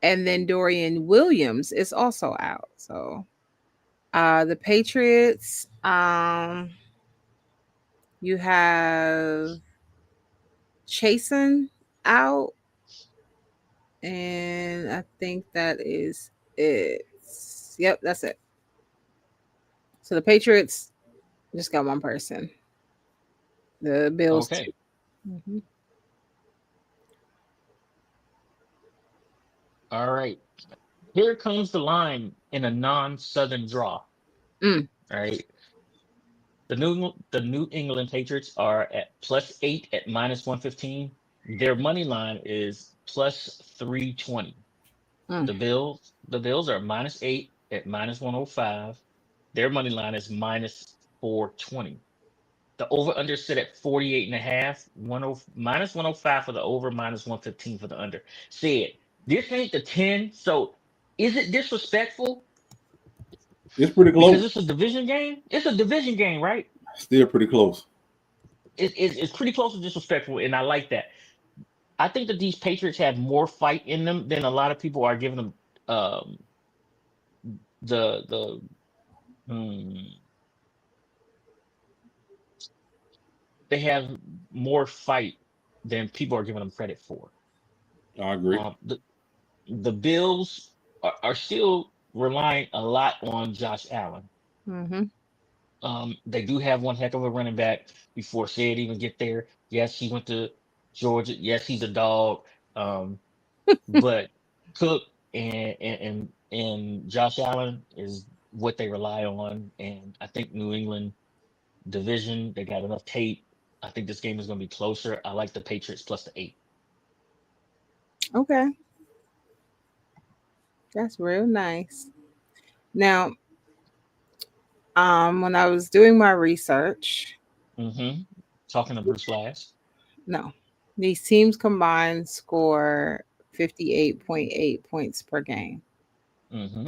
and then Dorian Williams is also out. So the Patriots, you have Chasen out, and I think that is it. Yep, that's it. So the Patriots just got one person. The Bills too. Okay. Mhm. All right. Here comes the line in a non-Southern draw. Mm. All right. The New England Patriots are at +8 at -115. Their money line is +320. Mm. The Bills are -8 at -105. Their money line is -420. The over under sit at 48 and a half, -105 for the over, -115 for the under. Said this ain't the 10, so is it disrespectful It's pretty because close. it's a division game? It's a division game, right? Still pretty close. It's pretty close to disrespectful, and I like that. I think that these Patriots have more fight in them than a lot of people are giving them um, the they have more fight than people are giving them credit for. I agree. Um, the the Bills are still relying a lot on Josh Allen. Mm-hmm. They do have one heck of a running back before Sid even get there. Yes, he went to Georgia. Yes, he's a dog. Um, but Cook and Josh Allen is what they rely on. And I think New England division, they got enough tape. I think this game is going to be closer. I like the Patriots +8. Okay, that's real nice. Now, when I was doing my research, Mm-hmm. Talking to Bruce Last. no, these teams combined score 58.8 points per game. Mm-hmm.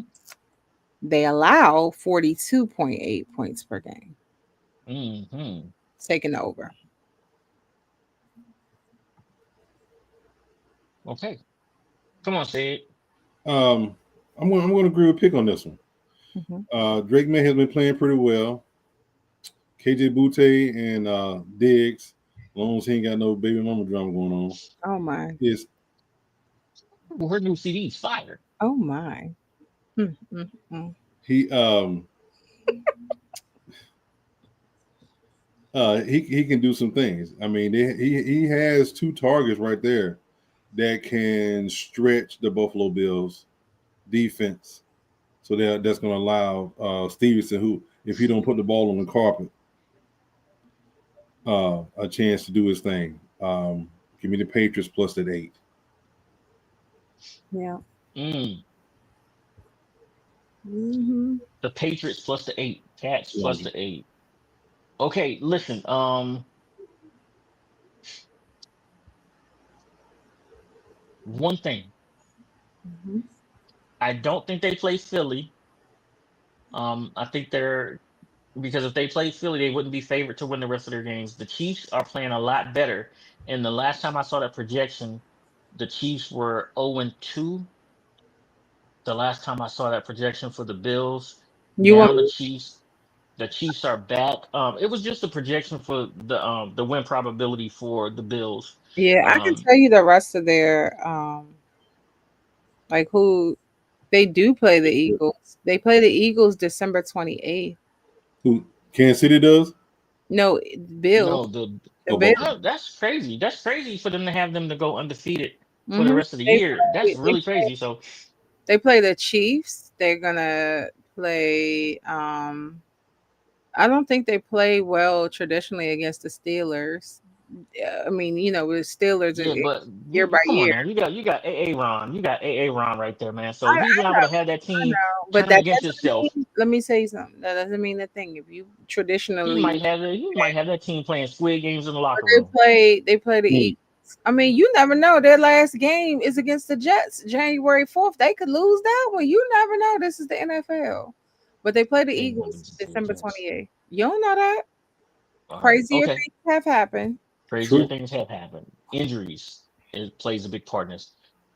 They allow 42.8 points per game, Mm-hmm. taking over. Okay. Come on, say it. Um, I'm gonna agree with Pick on this one. Mhm. Drake May has been playing pretty well. KJ Butte and Diggs, as long as he ain't got no baby mama drama going on, Oh my. is Well, her new CD's fire. Oh my. Mm, mm, mm. he he can do some things. I mean, he has two targets right there that can stretch the Buffalo Bills defense. So that's going to allow Stevenson, who if he don't put the ball on the carpet, a chance to do his thing. Give me the Patriots plus that 8. Yeah. Mm. Hmm. The Patriots plus the 8. Cats Yeah. plus the 8. Okay, listen. One thing. Hmm. I don't think they play Philly. I think they're because if they played Philly, they wouldn't be favored to win the rest of their games. The Chiefs are playing a lot better. And the last time I saw that projection, the Chiefs were 0-2. The last time I saw that projection for the Bills. You want? Now the Chiefs are back. It was just a projection for the win probability for the Bills. Yeah, I can Um, tell you the rest of their like who they do play the Eagles. They play the Eagles December 28th. Who Kansas City does? No, Bills. no, the The Oh, Bills. Buffalo. that's crazy. That's crazy for them to have them to go undefeated for the Hmm. rest of the year. That's really crazy. So They play the Chiefs. They're gonna play. I don't think they play well traditionally against the Steelers. Yeah, I mean, with Steelers yeah, but year by come on year. now. You got AA Ron. You got AA Ron right there, man. So I he's liable to have that I team know, but turn that against doesn't itself. mean. Let me say something. That doesn't mean a thing. If you traditionally, He might have that team playing squid games in the but locker room. they play the Hmm. Eagles. I mean, you never know. Their last game is against the Jets, January 4th. They could lose that one. You never know. This is the NFL. But they play the They won Eagles the December Jets. 28th. You don't know that. Crazier Okay. things have happened. Crazier True. things have happened. Injuries it plays a big part in this.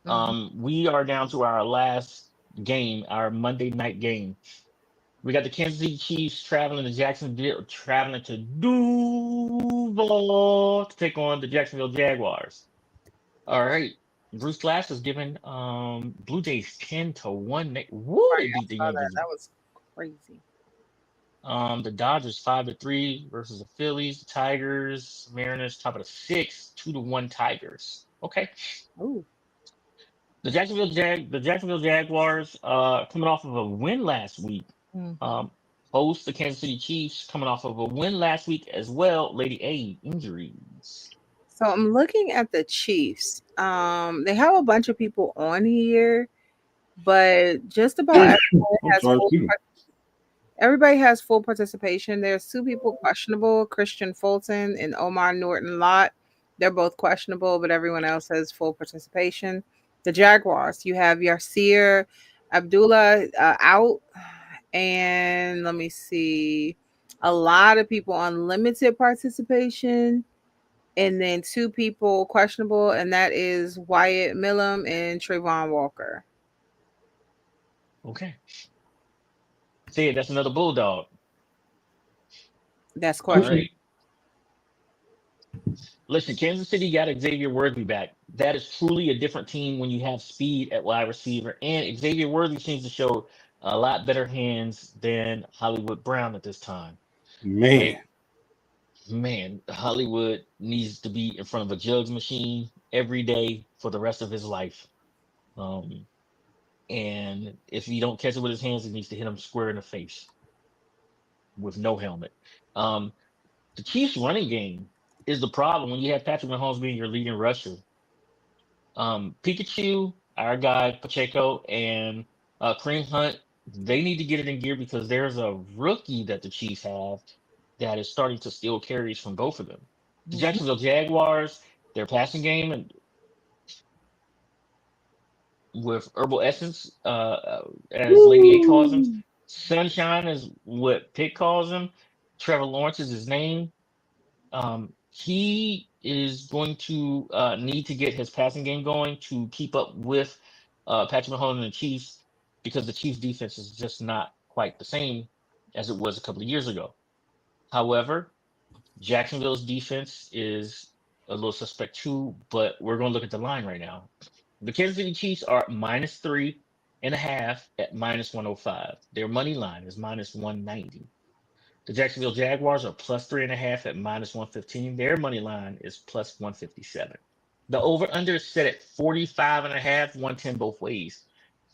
Mhm. We are down to our last game, our Monday night game. We got the Kansas City Chiefs traveling to Jacksonville, traveling to Duval to take on the Jacksonville Jaguars. All right. Bruce Glass is giving Blue Jays 10-1. Woo, Oh, they yeah, beat I the saw that. Yankees. That was crazy. The Dodgers 5-3 versus the Phillies, the Tigers, Mariners top of the 6, 2-1 Tigers. Okay. Ooh. The Jacksonville Jaguars coming off of a win last week. Mhm. Um host the Kansas City Chiefs coming off of a win last week as well. Lady A injuries. So I'm looking at the Chiefs. They have a bunch of people on here, but just about everybody I'm has sorry, too. full participation. There's two people questionable, Christian Fulton and Omar Norton Lott. They're both questionable, but everyone else has full participation. The Jaguars, you have Yasir Abdullah out, and let me see, a lot of people on limited participation, and then two people questionable, and that is Wyatt Millum and Trayvon Walker. Okay. See, that's another bulldog. That's All questionable. right. Listen, Kansas City got Xavier Worthy back. That is truly a different team when you have speed at wide receiver. And Xavier Worthy seems to show a lot better hands than Hollywood Brown at this time. Man, Like, man, Hollywood needs to be in front of a jugs machine every day for the rest of his life. Um, and if he don't catch it with his hands, he needs to hit him square in the face with no helmet. Um, the Chiefs running game is the problem when you have Patrick Mahomes being your leading rusher. Pikachu, our guy Pacheco, and Kareem Hunt, they need to get it in gear because there's a rookie that the Chiefs have that is starting to steal carries from both of them. The Jacksonville Jaguars, their passing game and with Herbal Essence, as Lady A calls him. Sunshine is what Pitt calls him. Trevor Lawrence is his name. He is going to need to get his passing game going to keep up with Patrick Mahomes and the Chiefs because the Chiefs defense is just not quite the same as it was a couple of years ago. However, Jacksonville's defense is a little suspect too, but we're going to look at the line right now. The Kansas City Chiefs are -3.5 at -105. Their money line is -190. The Jacksonville Jaguars are +3.5 at -115. Their money line is +157. The over/under is set at 45.5, 110 both ways.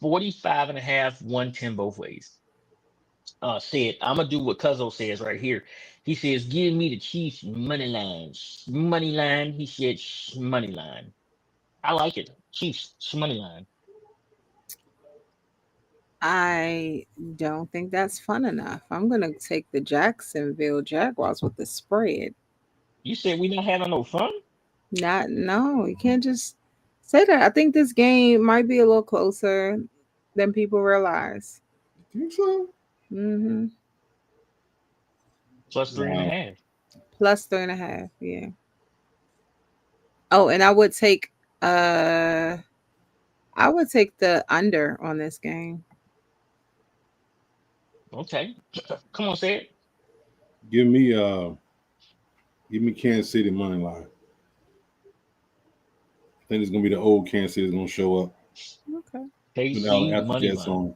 45.5, 110 both ways. Said, I'm gonna do what Cuzzo says right here. He says, "Give me the Chiefs money line." Money line. He said, "Money line." I like it. Chiefs money line. I don't think that's fun enough. I'm gonna take the Jacksonville Jaguars with the spread. You said we not having no fun? No, you can't just say that. I think this game might be a little closer than people realize. You think so? Mm-hmm. +3.5. +3.5, yeah. Oh, and I would take the under on this game. Okay. Come on, say it. Give me Kansas City money line. I think it's gonna be the old Kansas City that's gonna show up. Okay. KC After money Jets line. on.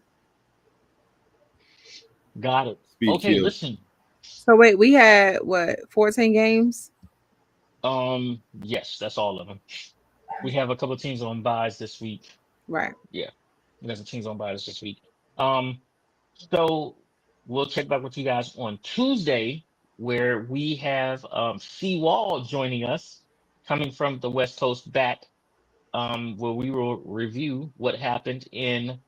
Got it. Speed Okay, kills. listen. So wait, we had 14 games? Yes, that's all of them. We have a couple of teams on buys this week. Right. We got some teams on buys this week. So we'll check back with you guys on Tuesday, where we have Seawall joining us, coming from the West Coast back, where we will review what happened in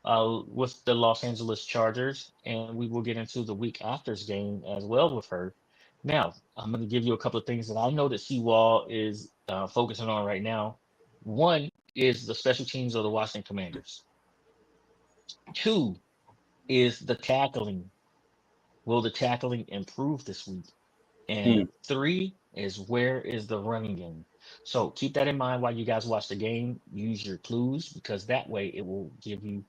with the Los Angeles Chargers, and we will get into the week after's game as well with her. Now, I'm going to give you a couple of things that I know that Seawall is focusing on right now. One is the special teams of the Washington Commanders. 2 is the tackling. Will the tackling improve this week? And 3 is where is the running game? So keep that in mind while you guys watch the game. Use your clues because that way it will give you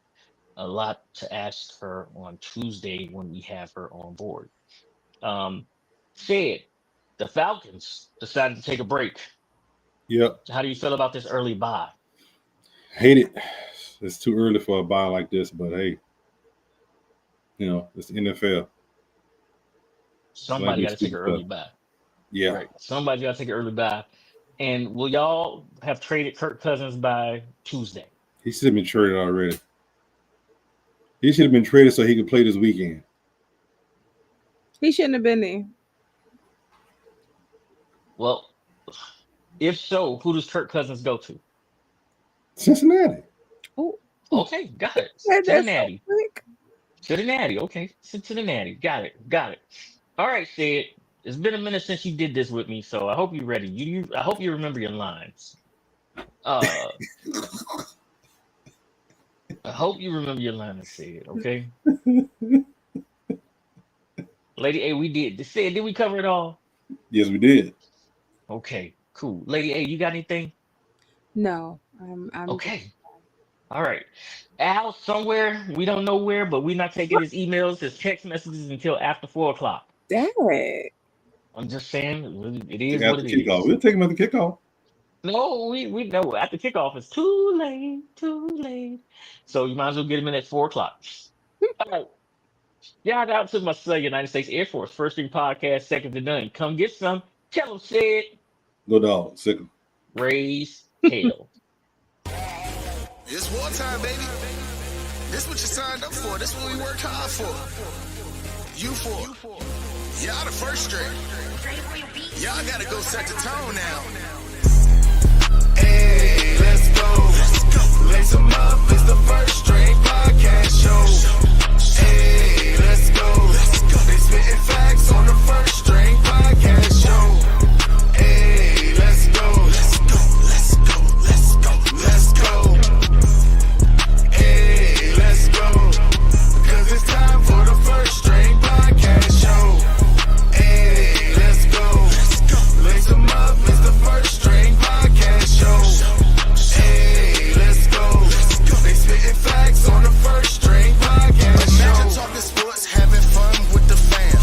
a lot to ask her on Tuesday when we have her on board. Said the Falcons decided to take a break. Yep. How do you feel about this early bye? Hate it. It's too early for a bye like this, but hey, it's the NFL. Somebody got to take an early bye. Yeah. Right. Somebody got to take an early bye. And will y'all have traded Kirk Cousins by Tuesday? He should have been traded already. He should have been traded so he could play this weekend. He shouldn't have been there. Well, if so, who does Kirk Cousins go to? Cincinnati. Oh, Okay, got it. that's Cincinnati. so quick. Cincinnati. Okay, Cincinnati. Got it. All right, Sid. It's been a minute since you did this with me, so I hope you're ready. I hope you remember your lines. I hope you remember your lines, Sid. Okay. Lady A, we did. Sid, did we cover it all? Yes, we did. Okay, cool. Lady A, you got anything? No, I'm Okay. All right. Al, somewhere, we don't know where, but we're not taking his emails, his text messages until after 4:00. Dang. I'm just saying, it is After what it kickoff. is. We'll take him at the kickoff. No, we know after kickoff it's too late. So you might as well get him in at 4:00. All right. Shout out to my son, United States Air Force, First String Podcast, second to none. Come get some. Tell him, Sid, Go dog. Sick him. raise hell. It's wartime, baby. This what you signed up for. This what we worked hard for. You for. Y'all the first string. Y'all gotta go set the tone now. Hey. go. Lace 'em up, it's the First String Podcast Show. Hey, let's go. They spitting facts on the First String Podcast Show. Hey, let's go. Let's go. Hey, let's go. Cause it's time for the First String Podcast Show. Hey, let's go. Lace 'em up, it's the First String Podcast Show. Hey, let's go. They spitting facts on the First String Podcast Show. Imagine talking sports, having fun with the fam.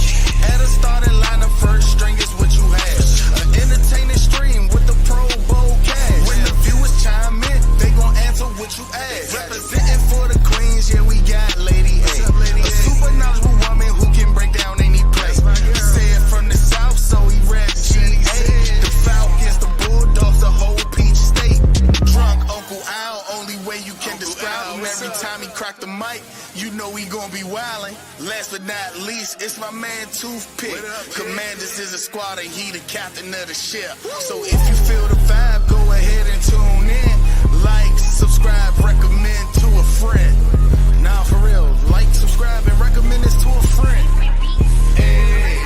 At a starting line, the First String is what you have. An entertaining stream with the Pro Bowl cast. When the viewers chime in, they gon' answer what you ask. Representing for the Queens, yeah, we got Lady A. A super knowledgeable woman who can break down any play. Said from the South, so he rep GA. The Falcons, the Bulldogs, the whole Peach State. Drunk Uncle Al, only way you can describe him. Every time he crack the mic, you know he gon' be wildin'. Last but not least, it's my man Toothpick. Commanders is a squad and he the captain of the ship. So if you feel the vibe, go ahead and tune in. Like, subscribe, recommend to a friend. Nah, for real, like, subscribe, and recommend this to a friend. Hey.